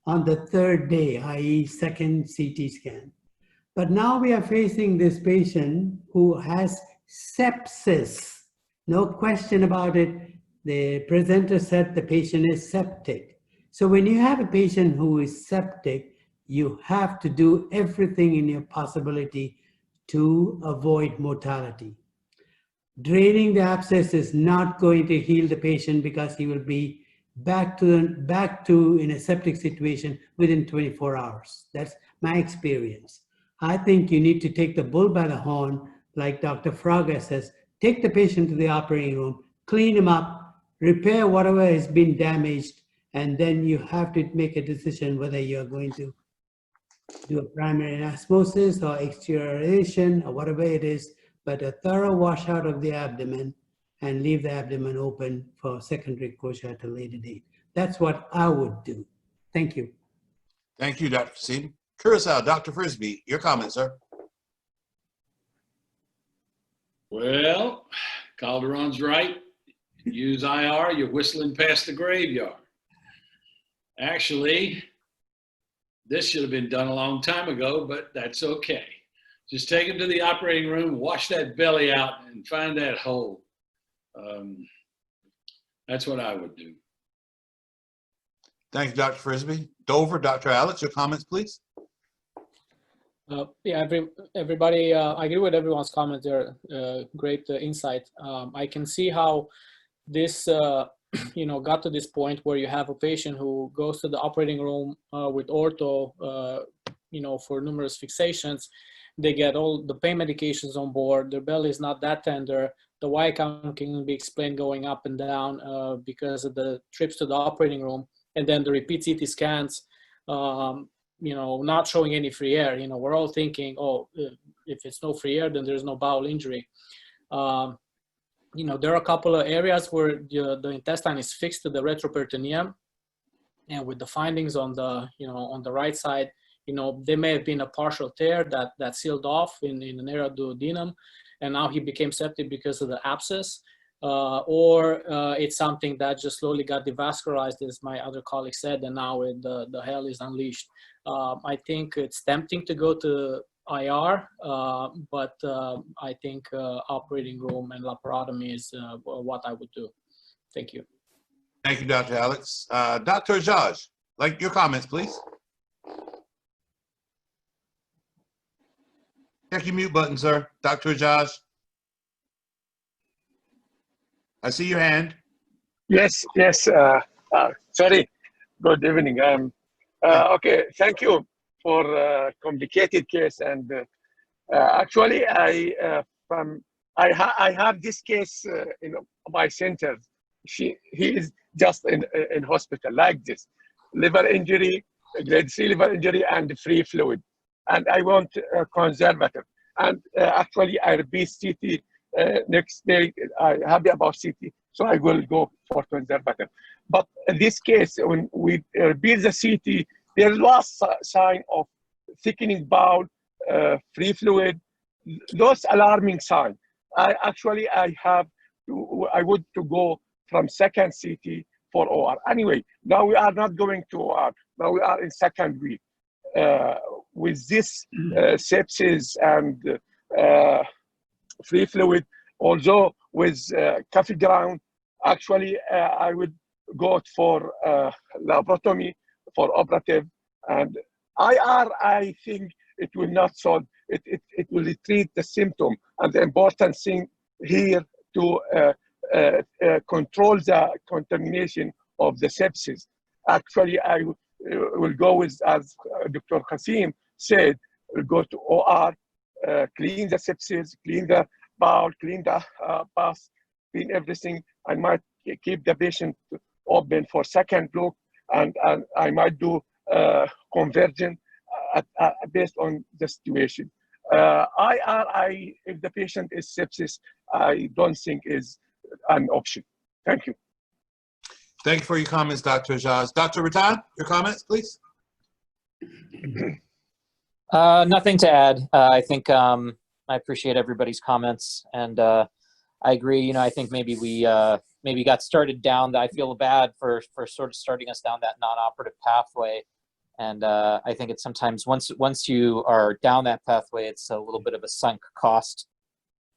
on the third day, i.e. second CT scan. But now we are facing this patient who has sepsis. No question about it. The presenter said the patient is septic. So when you have a patient who is septic, you have to do everything in your possibility to avoid mortality. Draining the abscess is not going to heal the patient, because he will be back to in a septic situation within 24 hours. That's my experience. I think you need to take the bull by the horn, like Dr. Fraga says. Take the patient to the operating room, clean him up, repair whatever has been damaged, and then you have to make a decision whether you're going to do a primary anastomosis or exterioration or whatever it is, but a thorough washout of the abdomen and leave the abdomen open for secondary closure at a later date. That's what I would do. Thank you. Thank you, Dr. Kasim. Curacao, Dr. Frisbee, your comments, sir. Well, Calderon's right. Use IR, you're whistling past the graveyard. Actually, this should have been done a long time ago, but that's okay. Just take him to the operating room, wash that belly out, and find that hole. That's what I would do. Thank you, Dr. Frisbee. Dover, Dr. Alex, your comments, please. Yeah, everybody, I agree with everyone's comments there. Great insight. I can see how this, got to this point where you have a patient who goes to the operating room with ortho, for numerous fixations. They get all the pain medications on board. Their belly is not that tender. The Y count can be explained going up and down because of the trips to the operating room, and then the repeat CT scans. Not showing any free air. We're all thinking, oh, if it's no free air, then there's no bowel injury. There are a couple of areas where the intestine is fixed to the retroperitoneum, and with the findings on the, on the right side, there may have been a partial tear that sealed off in an area of duodenum, and now he became septic because of the abscess. Or it's something that just slowly got devascularized, as my other colleague said, and now the hell is unleashed. I think it's tempting to go to IR, but I think operating room and laparotomy is what I would do. Thank you. Thank you, Dr. Alex. Dr. Ajaj, your comments, please. Check your mute button, sir. Dr. Ajaj. I see your hand. Yes. Sorry. Good evening. Okay. Thank you for complicated case. And actually, I have this case in my center. He is just in hospital like this, liver injury, grade 3 liver injury, and free fluid. And I want conservative. And actually, I repeat CT. Next day, I'm happy about CT, so I will go for conservative. But in this case, when we repeat the CT, there was a sign of thickening bowel, free fluid, those alarming signs. I would to go from second CT for OR. Anyway, now we are not going to OR. Now we are in second week. With this sepsis and free fluid, although with coffee ground, actually I would go for laparotomy for operative, And IR, I think it will not solve, it will treat the symptom. And the important thing here to control the contamination of the sepsis. Actually, I will go with, as Dr. Hassim said, we'll go to OR, clean the sepsis, clean the bowel, clean the pus, clean everything. I might keep the patient open for second look, and I might do conversion based on the situation. If the patient is sepsis, I don't think is an option. Thank you. Thank you for your comments, Dr. Ajaz. Dr. Rattan, your comments, please. Nothing to add. I think I appreciate everybody's comments, and I agree. You know, I think maybe we maybe got started down. I feel bad for sort of starting us down that non-operative pathway, and I think it's sometimes once you are down that pathway, it's a little bit of a sunk cost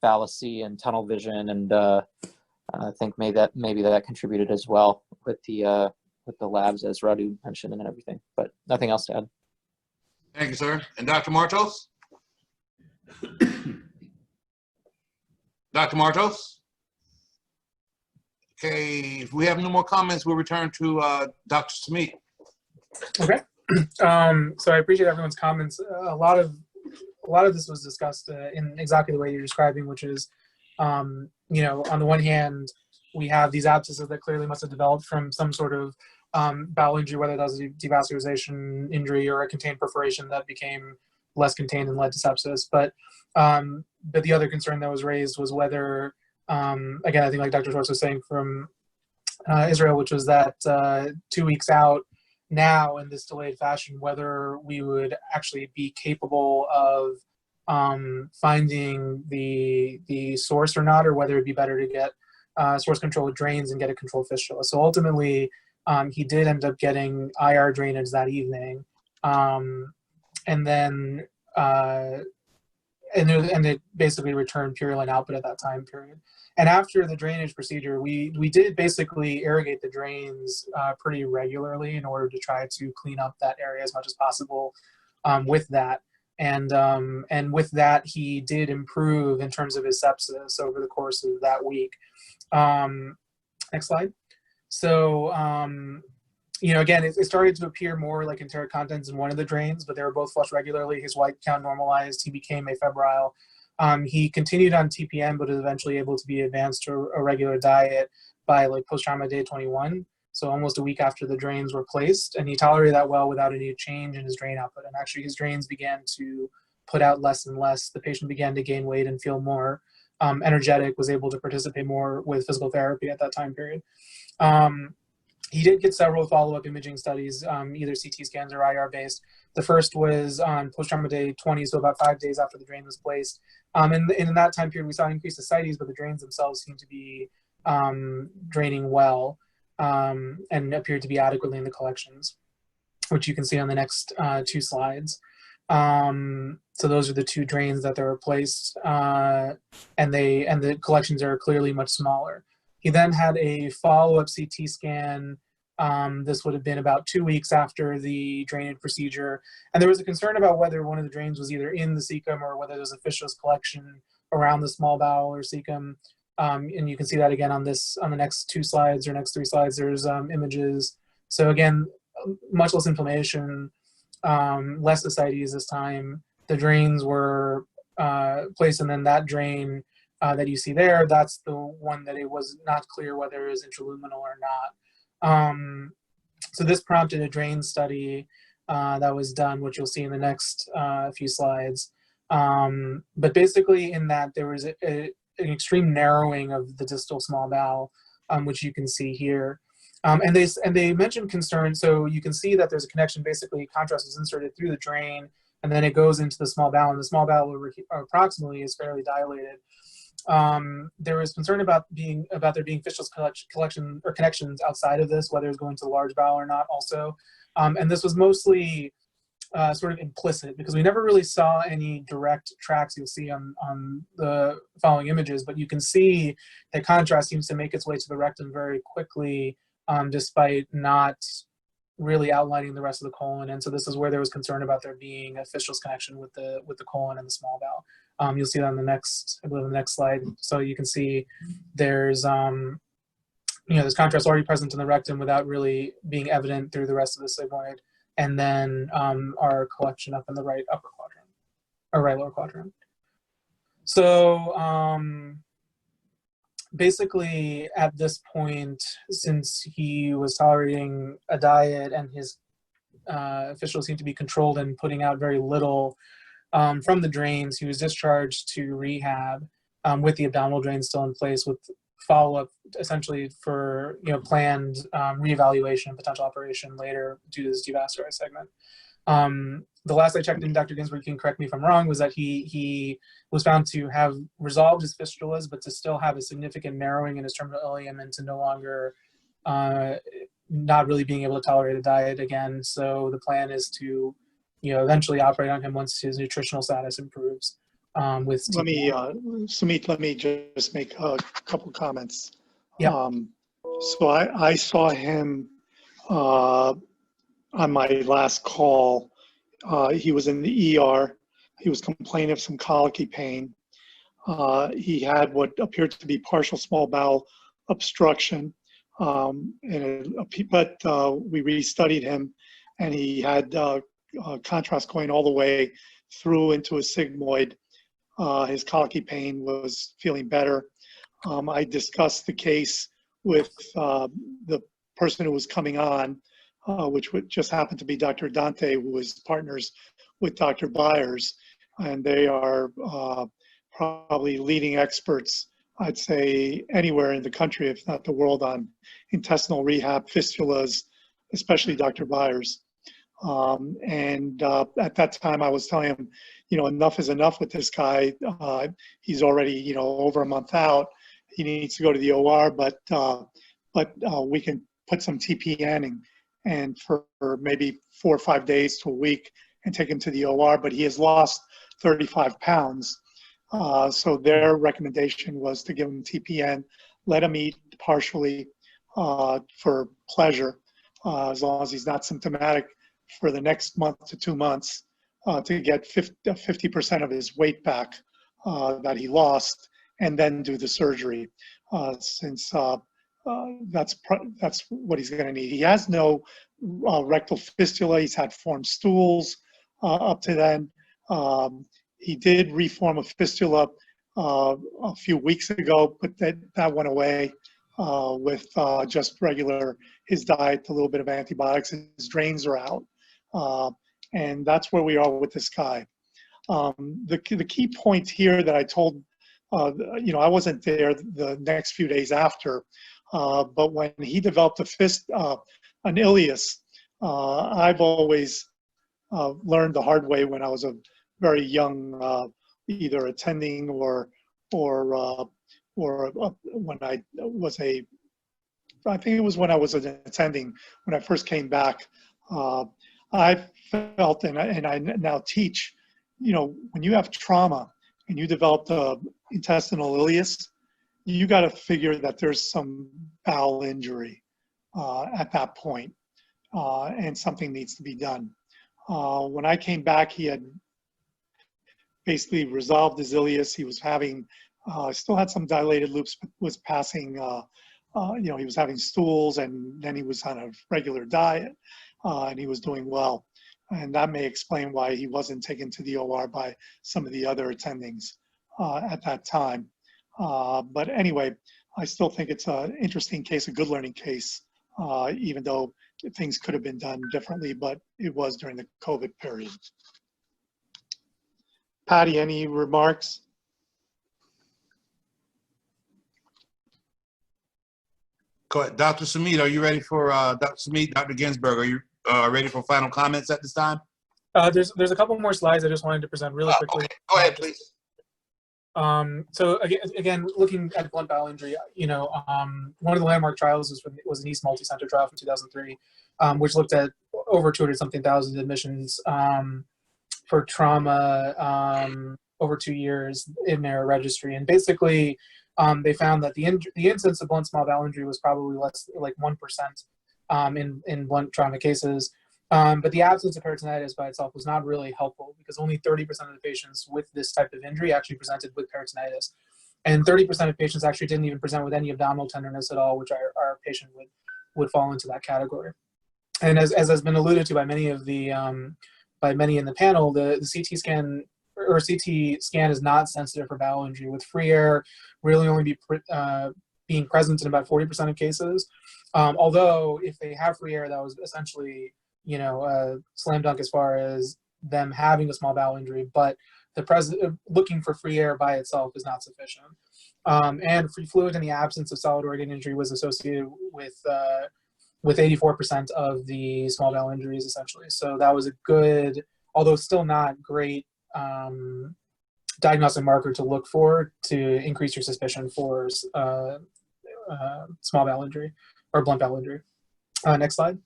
fallacy and tunnel vision, and I think maybe that contributed as well with the labs, as Radu mentioned, and everything. But nothing else to add. Thank you, sir. And Dr. Marttos? Dr. Marttos? Okay, if we have no more comments, we'll return to Dr. Sumeet. Okay. So I appreciate everyone's comments. A lot of this was discussed in exactly the way you're describing, which is, you know, on the one hand, we have these abscesses that clearly must have developed from some sort of bowel injury, whether that was a devascularization injury or a contained perforation that became less contained and led to sepsis. But the other concern that was raised was whether, again, I think like Dr. Schwartz was saying from Israel, which was that 2 weeks out now in this delayed fashion, whether we would actually be capable of finding the source or not, or whether it'd be better to get source control with drains and get a controlled fistula. So ultimately, he did end up getting IR drainage that evening, and then and it basically returned purulent output at that time period. And after the drainage procedure, we did basically irrigate the drains pretty regularly in order to try to clean up that area as much as possible with that. And with that, he did improve in terms of his sepsis over the course of that week. Next slide. So, you know, again, it started to appear more like enteric contents in one of the drains, but they were both flushed regularly. His white count normalized. He became afebrile. He continued on TPN, but was eventually able to be advanced to a regular diet by like post-trauma day 21. So almost a week after the drains were placed, and he tolerated that well without any change in his drain output. And actually his drains began to put out less and less. The patient began to gain weight and feel more energetic, was able to participate more with physical therapy at that time period. He did get several follow-up imaging studies, either CT scans or IR based. The first was on post-trauma day 20, so about 5 days after the drain was placed. And in that time period, we saw an increase ascites, but the drains themselves seemed to be draining well and appeared to be adequately in the collections, which you can see on the next 2 slides. So those are the 2 drains that they were placed, and the collections are clearly much smaller. He then had a follow-up CT scan. This would have been about 2 weeks after the drainage procedure. And there was a concern about whether one of the drains was either in the cecum or whether there was a fistulous collection around the small bowel or cecum. And you can see that again on the next 2 slides or next 3 slides, there's images. So again, much less inflammation, less ascites this time. The drains were placed, and then that drain that you see there, that's the one that it was not clear whether it was intraluminal or not. So this prompted a drain study that was done, which you'll see in the next few slides. But basically in that there was an extreme narrowing of the distal small bowel, which you can see here. And they mentioned concern, so you can see that there's a connection. Basically, contrast is inserted through the drain, and then it goes into the small bowel, and the small bowel approximately is fairly dilated. There was concern about there being fistulous collection or connections outside of this, whether it's going to the large bowel or not also. And this was mostly sort of implicit because we never really saw any direct tracks you'll see on the following images, but you can see that contrast seems to make its way to the rectum very quickly, despite not really outlining the rest of the colon. And so this is where there was concern about there being a fistulous connection with the colon and the small bowel. You'll see that on the next, I believe, on the next slide. So you can see there's there's contrast already present in the rectum without really being evident through the rest of the sigmoid, and then our collection up in the right upper quadrant, or right lower quadrant. So basically at this point, since he was tolerating a diet and his fistula seemed to be controlled and putting out very little from the drains, he was discharged to rehab with the abdominal drain still in place, with follow-up essentially for planned reevaluation and potential operation later due to this devascularized segment. The last I checked in, Dr. Ginzburg, you can correct me if I'm wrong, was that he was found to have resolved his fistulas, but to still have a significant narrowing in his terminal ileum and to no longer not really being able to tolerate a diet again. So the plan is to eventually operate on him once his nutritional status improves. Sumeet, let me just make a couple comments. Yeah. So I saw him on my last call. He was in the ER. He was complaining of some colicky pain. He had what appeared to be partial small bowel obstruction, but we restudied him, and he had contrast going all the way through into a sigmoid. His colicky pain was feeling better. I discussed the case with the person who was coming on, which just happened to be Dr. Dante, who was partners with Dr. Byers, and they are probably leading experts, I'd say, anywhere in the country, if not the world, on intestinal rehab, fistulas, especially Dr. Byers. At that time, I was telling him, enough is enough with this guy. He's already, over a month out. He needs to go to the OR, but we can put some TPN and for maybe 4 or 5 days to a week and take him to the OR. But he has lost 35 pounds. So their recommendation was to give him TPN, let him eat partially for pleasure, as long as he's not symptomatic, for the next month to 2 months, to get 50% of his weight back that he lost, and then do the surgery, since that's what he's going to need. He has no rectal fistula. He's had formed stools up to then. He did reform a fistula a few weeks ago, but that went away with just regular, his diet, a little bit of antibiotics. His drains are out. And that's where we are with this guy. The key point here that I told, I wasn't there the next few days after, but when he developed an ileus, I've always learned the hard way when I was a very young, either attending or when I was I think it was when I was attending, when I first came back. I felt, and I now teach, when you have trauma and you develop the intestinal ileus, you got to figure that there's some bowel injury at that point, and something needs to be done. When I came back, he had basically resolved his ileus. He was having, still had some dilated loops, but was passing, he was having stools, and then he was on a regular diet. And he was doing well. And that may explain why he wasn't taken to the OR by some of the other attendings at that time. But anyway, I still think it's an interesting case, a good learning case, even though things could have been done differently, but it was during the COVID period. Patty, any remarks? Go ahead. Dr. Sumeet, are you ready for, Dr. Sumeet, Dr. Ginzburg, are you ready for final comments at this time? There's a couple more slides I just wanted to present really quickly. Okay. Go ahead, please. So again, looking at blunt bowel injury, one of the landmark trials was an East multi-center trial from 2003, which looked at over 200-something thousand admissions for trauma over 2 years in their registry. And basically, they found that the incidence of blunt small bowel injury was probably less, like 1% in blunt trauma cases. But the absence of peritonitis by itself was not really helpful because only 30% of the patients with this type of injury actually presented with peritonitis. And 30% of patients actually didn't even present with any abdominal tenderness at all, which our patient would fall into that category. And as has been alluded to by many of the by many in the panel, the CT scan or CT scan is not sensitive for bowel injury, with free air really only being present in about 40% of cases. Although if they have free air, that was essentially, you know, a slam dunk as far as them having a small bowel injury, but looking for free air by itself is not sufficient. And free fluid in the absence of solid organ injury was associated with 84% of the small bowel injuries, essentially. So that was a good, although still not great, diagnostic marker to look for to increase your suspicion for small bowel injury or blunt bowel injury. Next slide.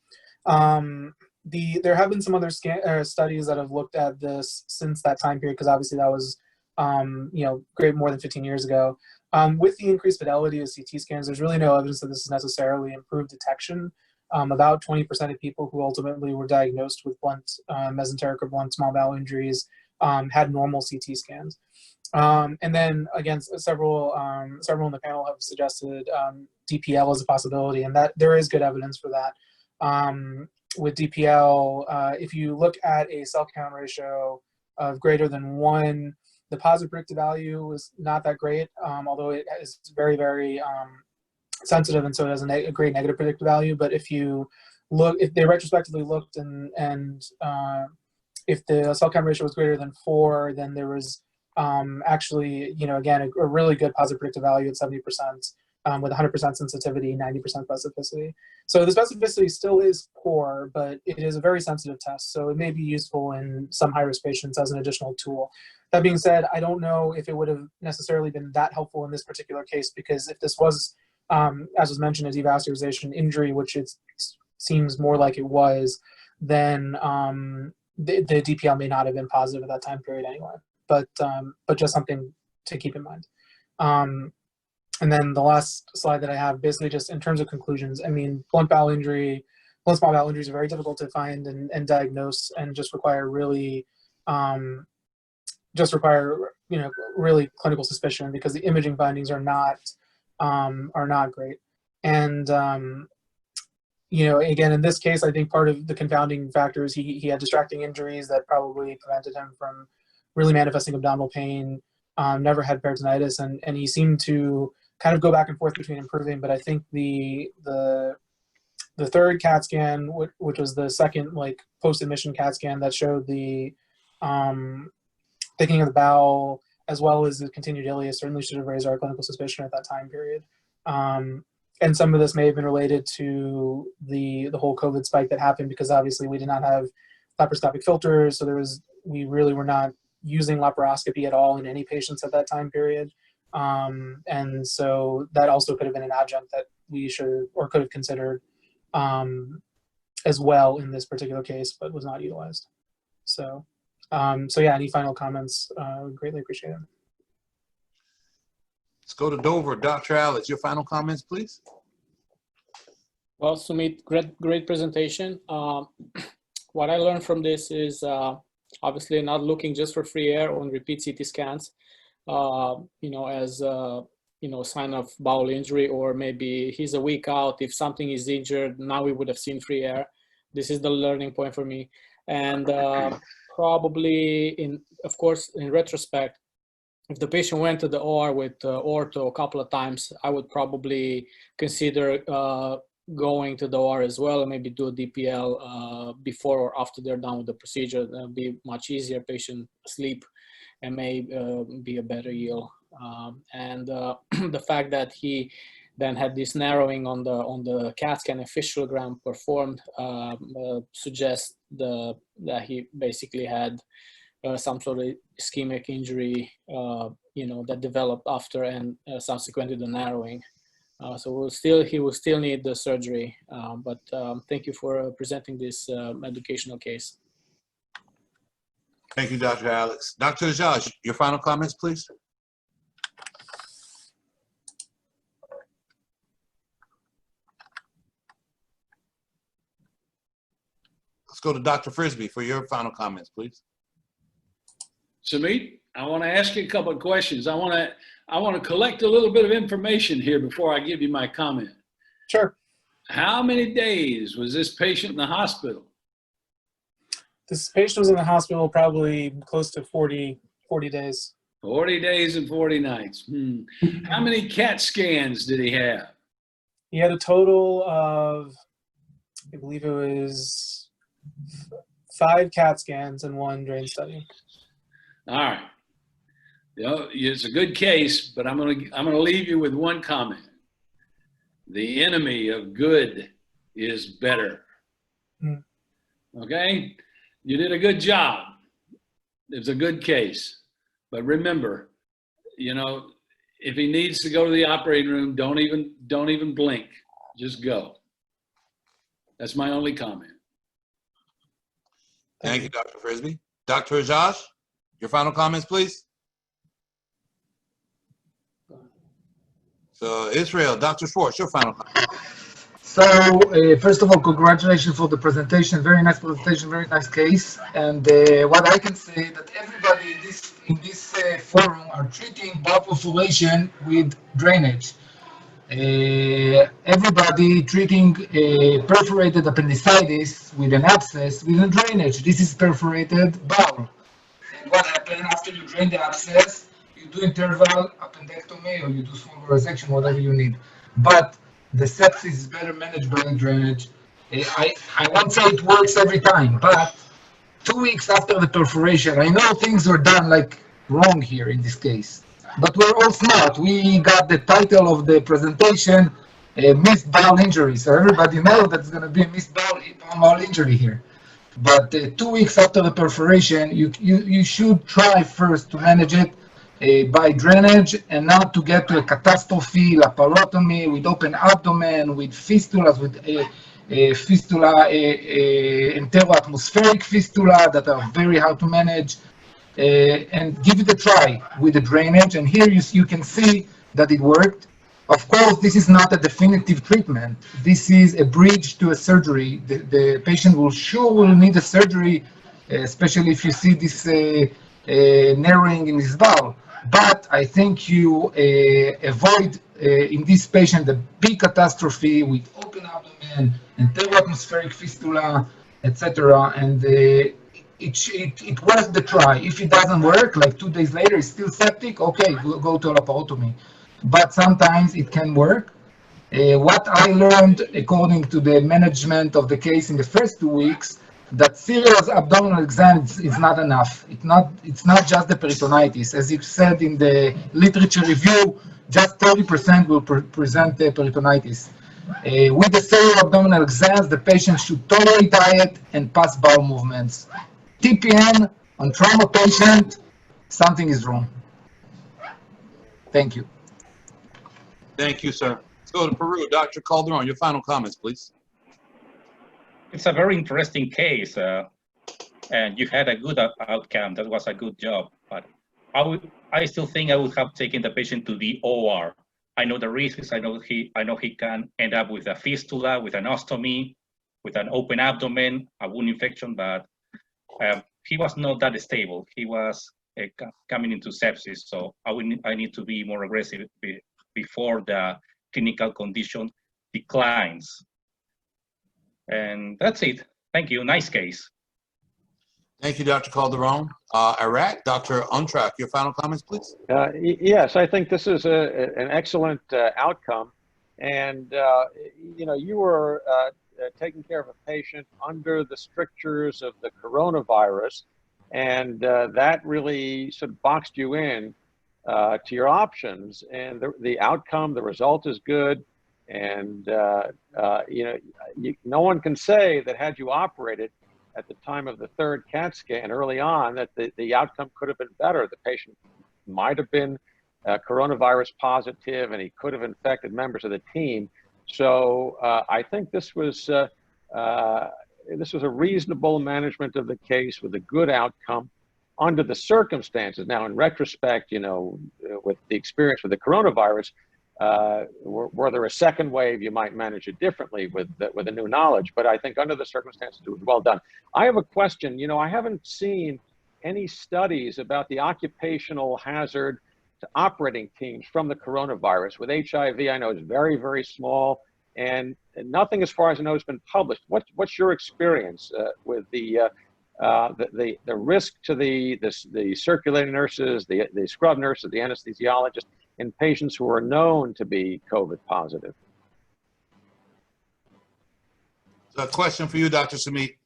There have been some other studies that have looked at this since that time period, because obviously that was, you know, great more than 15 years ago. With the increased fidelity of CT scans, there's really no evidence that this is necessarily improved detection. About 20% of people who ultimately were diagnosed with blunt mesenteric or blunt small bowel injuries had normal CT scans. And then again, several in the panel have suggested DPL as a possibility, and that there is good evidence for that. With DPL, if you look at a cell count ratio of greater than 1, the positive predictive value was not that great, although it is very, very sensitive, and so it has a great negative predictive value. But if you look, if they retrospectively looked and if the cell count ratio was greater than 4, then there was actually, you know, again, a really good positive predictive value at 70%. With 100% sensitivity, 90% specificity. So the specificity still is poor, but it is a very sensitive test. So it may be useful in some high-risk patients as an additional tool. That being said, I don't know if it would have necessarily been that helpful in this particular case, because if this was, as was mentioned, a devascularization injury, which it seems more like it was, then the DPL may not have been positive at that time period anyway. But just something to keep in mind. And then the last slide that I have, basically just in terms of conclusions, I mean, blunt small bowel injuries are very difficult to find and diagnose, and just require really, you know, really clinical suspicion, because the imaging findings are not great. And you know, again, in this case, I think part of the confounding factor is he had distracting injuries that probably prevented him from really manifesting abdominal pain. Never had peritonitis, and he seemed to kind of go back and forth between improving. But I think the third CAT scan, which was the second like post-admission CAT scan that showed the thickening of the bowel as well as the continued ileus, certainly should have raised our clinical suspicion at that time period. And some of this may have been related to the whole COVID spike that happened, because obviously we did not have laparoscopic filters, so we really were not using laparoscopy at all in any patients at that time period. And so that also could have been an adjunct that we should or could have considered as well in this particular case, but was not utilized. So, yeah, any final comments? Would greatly appreciate it. Let's go to Dover. Dr. Alex, your final comments, please. Well, Sumeet, great presentation. What I learned from this is obviously not looking just for free air on repeat CT scans, you know, as you know, sign of bowel injury, or maybe he's a week out. If something is injured, now we would have seen free air. This is the learning point for me. And probably, of course, in retrospect, if the patient went to the OR with ortho a couple of times, I would probably consider going to the OR as well, and maybe do a DPL before or after they're done with the procedure. That'll be much easier. Patient sleep and may be a better yield. And the fact that he then had this narrowing on the CAT scan and fistulogram performed suggests that he basically had some sort of ischemic injury, you know, that developed after and subsequent to the narrowing. So he will still need the surgery. But thank you for presenting this educational case. Thank you, Dr. Alex. Dr. Ajaj, your final comments, please. Let's go to Dr. Frisbee for your final comments, please. Sumeet, I want to ask you a couple of questions. I want to collect a little bit of information here before I give you my comment. Sure. How many days was this patient in the hospital? This patient was in the hospital probably close to 40 days. 40 days and 40 nights. How many CAT scans did he have? He had a total of, I believe it was 5 CAT scans and 1 drain study. All right. You know, it's a good case, but I'm gonna leave you with one comment. The enemy of good is better. Okay? You did a good job. It's a good case. But remember, you know, if he needs to go to the operating room, don't even blink. Just go. That's my only comment. Thank you, Dr. Frisbee. Dr. Josh, your final comments, please. So Israel, Dr. Schwartz, your final comments. So first of all, congratulations for the presentation. Very nice presentation, very nice case. And what I can say that everybody in this forum are treating bowel perforation with drainage. Everybody treating perforated appendicitis with an abscess with a drainage. This is perforated bowel. And what happens after you drain the abscess? You do interval appendectomy or you do small resection, whatever you need. But the sepsis is better managed by drainage. I won't say it works every time, but 2 weeks after the perforation, I know things were done like wrong here in this case. But we're all smart. We got the title of the presentation, missed bowel injury. So everybody knows that's going to be a missed bowel injury here. But 2 weeks after the perforation, you should try first to manage it by drainage and not to get to a catastrophe, laparotomy with open abdomen, with fistulas, with fistula, enteroatmospheric fistula that are very hard to manage. And give it a try with the drainage. And here you can see that it worked. Of course, this is not a definitive treatment. This is a bridge to a surgery. The patient will need a surgery, especially if you see this narrowing in his bowel. But I think you avoid in this patient the big catastrophe with open abdomen, enteroatmospheric fistula, etc. And it worth the try. If it doesn't work, like 2 days later, it's still septic, okay, go to laparotomy. But sometimes it can work. What I learned, according to the management of the case in the first 2 weeks, that serious abdominal exam is not enough. It's not just the peritonitis. As you said in the literature review, just 30% will present the peritonitis. With the serial abdominal exams, the patient should tolerate diet and pass bowel movements. TPN on trauma patient, something is wrong. Thank you. Thank you, sir. Let's go to Peru. Dr. Calderon, your final comments, please. It's a very interesting case, and you had a good outcome. That was a good job. But I still think I would have taken the patient to the OR. I know the risks. I know he can end up with a fistula, with an ostomy, with an open abdomen, a wound infection. But he was not that stable. He was coming into sepsis. So I need to be more aggressive before the clinical condition declines. And that's it. Thank you. Nice case. Thank you, Dr. Calderon. Iraq, Dr. Untrak, your final comments, please. Yes, I think this is an excellent outcome. And, you know, you were taking care of a patient under the strictures of the coronavirus, and that really sort of boxed you in to your options. And the outcome, the result is good. And, you know, no one can say that had you operated at the time of the third CAT scan early on, that the outcome could have been better. The patient might have been coronavirus positive and he could have infected members of the team. So I think this was a reasonable management of the case with a good outcome under the circumstances. Now, in retrospect, you know, with the experience with the coronavirus, were there a second wave, you might manage it differently with the new knowledge. But I think under the circumstances, it was well done. I have a question. You know, I haven't seen any studies about the occupational hazard to operating teams from the coronavirus. With HIV, I know it's very, very small, and nothing, as far as I know, has been published. What's your experience with the risk to the circulating nurses, the scrub nurses, the anesthesiologists, in patients who are known to be COVID positive? So a question for you, Dr. Sumeet.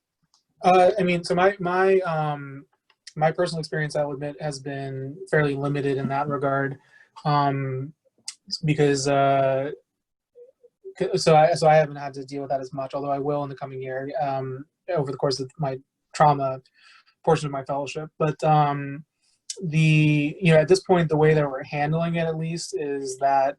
I mean, so my personal experience, I will admit, has been fairly limited in that regard, because so I haven't had to deal with that as much, although I will in the coming year over the course of my trauma portion of my fellowship. But at this point, the way that we're handling it, at least, is that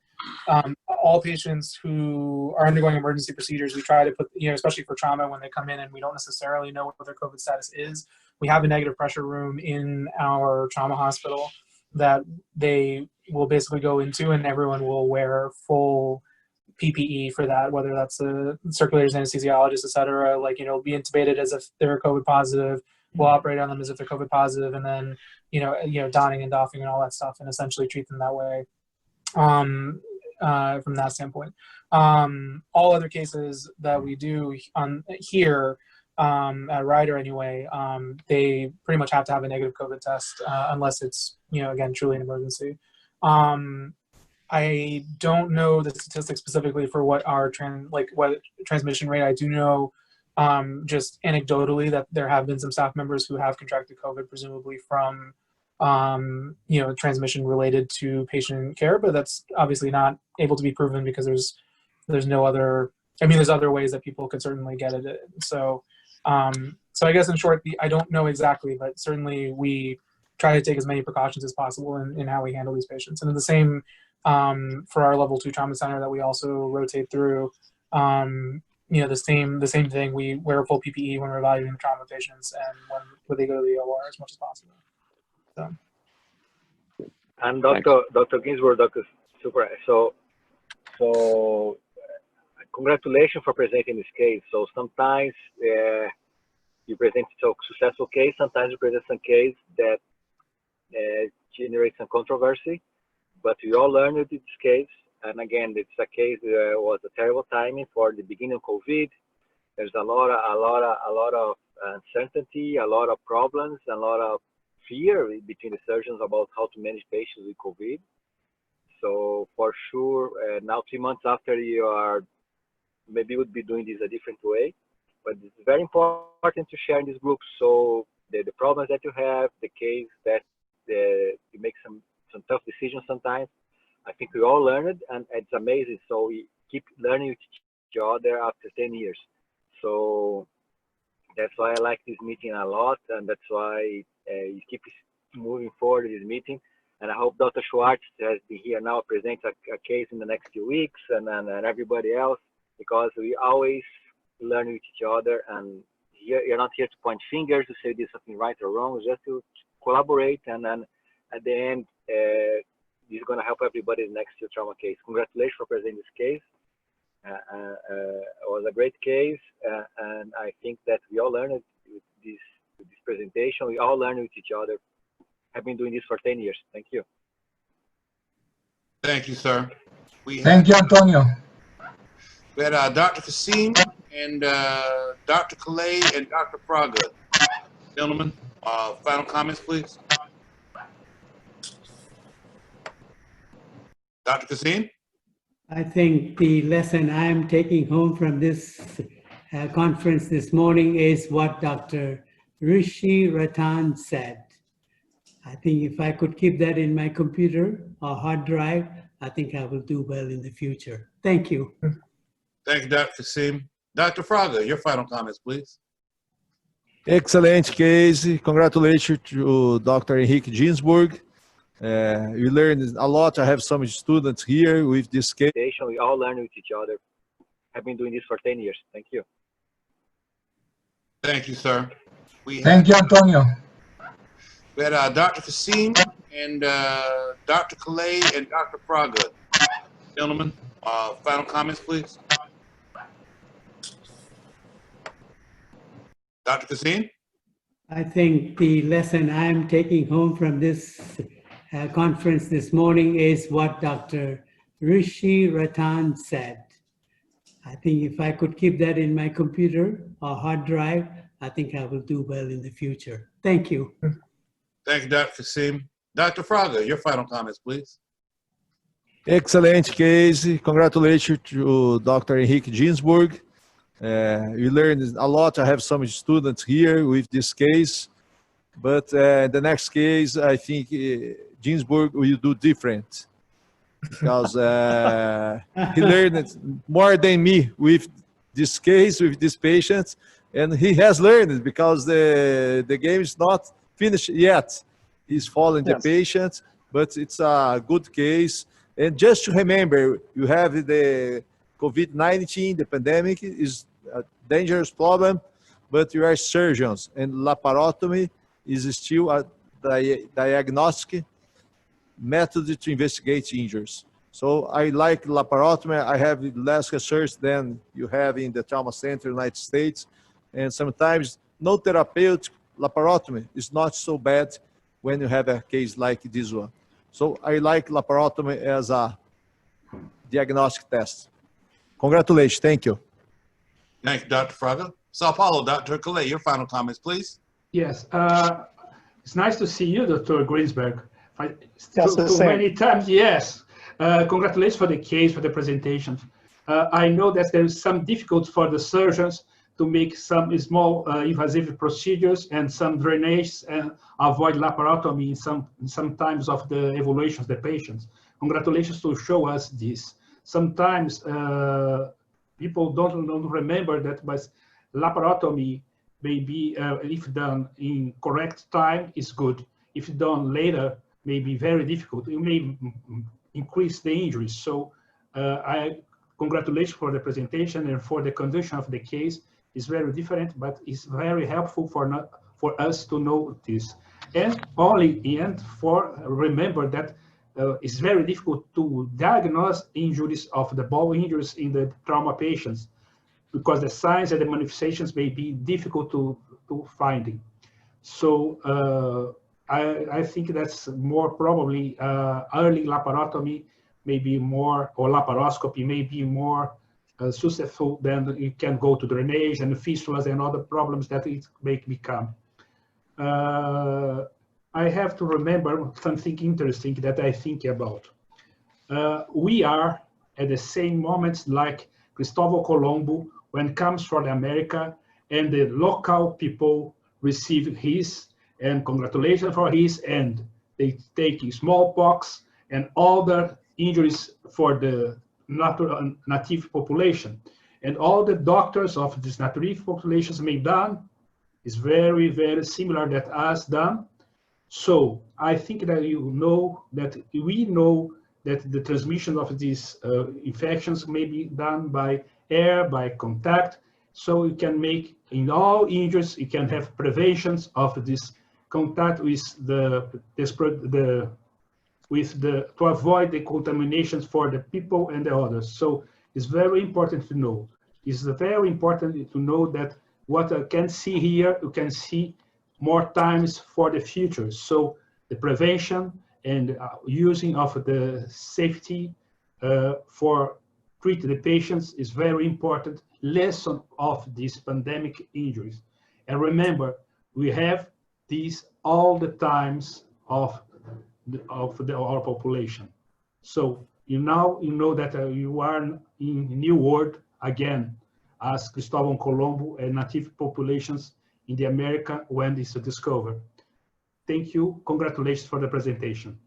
all patients who are undergoing emergency procedures, we try to put, especially for trauma, when they come in and we don't necessarily know what their COVID status is, we have a negative pressure room in our trauma hospital that they will basically go into, and everyone will wear full PPE for that, whether that's a circulators, anesthesiologist, et cetera, be intubated as if they're COVID positive. We'll operate on them as if they're COVID positive, and then, donning and doffing and all that stuff, and essentially treat them that way. From that standpoint, all other cases that we do here at Ryder anyway, they pretty much have to have a negative COVID test unless it's, again, truly an emergency. I don't know the statistics specifically for what our what transmission rate. I do know just anecdotally that there have been some staff members who have contracted COVID, presumably from transmission related to patient care, but that's obviously not able to be proven because there's no other. I mean, there's other ways that people could certainly get it. So I guess in short, I don't know exactly, but certainly we try to take as many precautions as possible in how we handle these patients. And the same for our level 2 trauma center that we also rotate through. The same thing. We wear full PPE when we're evaluating the trauma patients and when they go to the OR as much as possible. So. And Dr. Ginzburg, Dr. Super. So congratulations for presenting this case. So sometimes you present a successful case. Sometimes you present some case that generates some controversy. But we all learned with this case. And again, it's a case that was a terrible timing for the beginning of COVID. There's a lot of uncertainty, a lot of problems, a lot of fear between the surgeons about how to manage patients with COVID. So for sure, now 3 months after, maybe would be doing this a different way. But it's very important to share in this group. So the problems that you have, the case that you make some tough decisions sometimes. I think we all learned, and it's amazing. So we keep learning with each other after 10 years. So that's why I like this meeting a lot, and that's why you keep moving forward in this meeting. And I hope Dr. Schwartz has been here now, presents a case in the next few weeks, and everybody else, because we always learn with each other. And you're not here to point fingers to say this something right or wrong, just to collaborate. And then at the end, this is going to help everybody next to trauma case. Congratulations for presenting this case. It was a great case, and I think that we all learned with this presentation. We all learned with each other. I've been doing this for 10 years. Thank you. Thank you, sir. Thank you, Antonio. We had Dr. Kassim and Dr. Calais and Dr. Fraga. Gentlemen, final comments, please. Dr. Kassim? I think the lesson I'm taking home from this conference this morning is what Dr. Rishi Ratan said. I think if I could keep that in my computer or hard drive, I think I will do well in the future. Thank you. Thank you, Dr. Kassim. Dr. Fraga, your final comments, please. Excellent case. Congratulations to Dr. Enrique Ginzburg. We learned a lot. I have some students here with this case. We all learn with each other. I've been doing this for 10 years. Thank you. Thank you, sir. Thank you, Antonio. We had Dr. Kassim and Dr. Calais and Dr. Fraga. Gentlemen, final comments, please. Dr. Kassim? I think the lesson I'm taking home from this conference this morning is what Dr. Rishi Ratan said. I think if I could keep that in my computer or hard drive, I think I will do well in the future. Thank you. Thank you, Dr. Kassim. Dr. Fraga, your final comments, please. Excellent case. Congratulations to Dr. Enrique Ginzburg. We learned a lot. I have some students here with this case, but the next case, I think Ginzburg will do different because he learned more than me with this case, with this patient, and he has learned because the game is not finished yet. He's following the patient, but it's a good case. And just to remember, you have the COVID-19, the pandemic is a dangerous problem, but you are surgeons, and laparotomy is still a diagnostic method to investigate injuries. So I like laparotomy. I have less research than you have in the trauma center in the United States. And sometimes no therapeutic laparotomy is not so bad when you have a case like this one. So I like laparotomy as a diagnostic test. Congratulations. Thank you. Thank you, Dr. Fraga. Sao Paulo, Dr. Calais, your final comments, please. Yes, it's nice to see you, Dr. Ginzburg. Yes, Too many times, yes. Congratulations for the case, for the presentation. I know that there is some difficulty for the surgeons to make some small invasive procedures and some drainage and avoid laparotomy in some times of the evaluation of the patients. Congratulations to show us this. Sometimes people don't remember that, but laparotomy may be, if done in correct time, is good. If done later, may be very difficult. It may increase the injuries. So I congratulations for the presentation and for the condition of the case. It's very different, but it's very helpful for us to know this. And only in for remember that it's very difficult to diagnose injuries of the bowel injuries in the trauma patients because the signs and the manifestations may be difficult to finding. So I think that's more probably early laparotomy may be more, or laparoscopy may be more susceptible than you can go to drainage and fistulas and other problems that it may become. I have to remember something interesting that I think about. We are at the same moments like Cristobal Colombo when comes from America and the local people receive his and congratulations for his and they take smallpox and other injuries for the native population. And all the doctors of these native populations may done is very, very similar that us done. So I think that we know that the transmission of these infections may be done by air, by contact. So you can make in all injuries, you can have preventions of this contact with to avoid the contaminations for the people and the others. So it's very important to know. It's very important to know that what I can see here, you can see more times for the future. So the prevention and using of the safety for treat the patients is very important lesson of these pandemic injuries. And remember, we have these all the times of our population. So you know that you are in new world again as Cristobal Colombo and native populations in the America when this is discovered. Thank you. Congratulations for the presentation.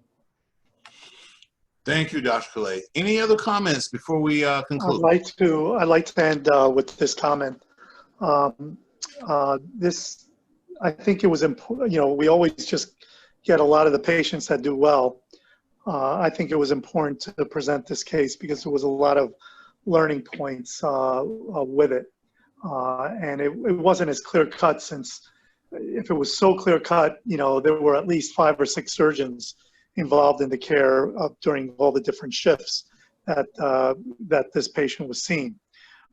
Thank you, Dr. Calais. Any other comments before we conclude? I'd like to end with this comment. I think it was important. You know, we always just get a lot of the patients that do well. I think it was important to present this case because there was a lot of learning points with it. And it wasn't as clear cut, since if it was so clear cut, you know, there were at least 5 or 6 surgeons involved in the care during all the different shifts that this patient was seen.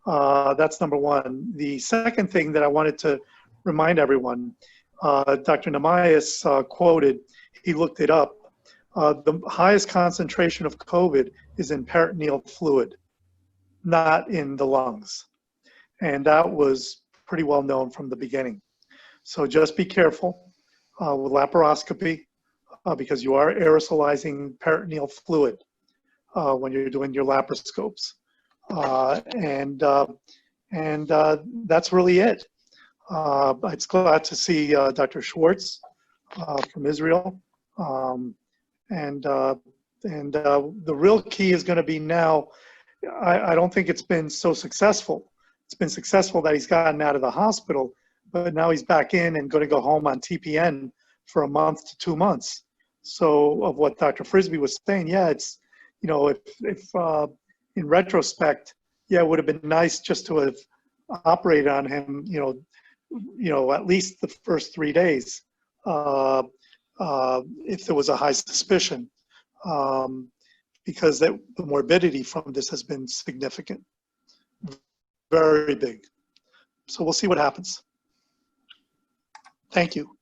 That's number one. The second thing that I wanted to remind everyone, Dr. Namayas quoted, he looked it up. The highest concentration of COVID is in peritoneal fluid, not in the lungs. And that was pretty well known from the beginning. So just be careful with laparoscopy because you are aerosolizing peritoneal fluid when you're doing your laparoscopes. That's really it. It's glad to see Dr. Schwartz from Israel. The real key is going to be now, I don't think it's been so successful. It's been successful that he's gotten out of the hospital, but now he's back in and going to go home on TPN for a month to 2 months. So of what Dr. Frisbee was saying, yeah, it's, you know, if in retrospect, yeah, it would have been nice just to have operated on him, you know, at least the first 3 days, if there was a high suspicion, because the morbidity from this has been significant, very big. So we'll see what happens. Thank you.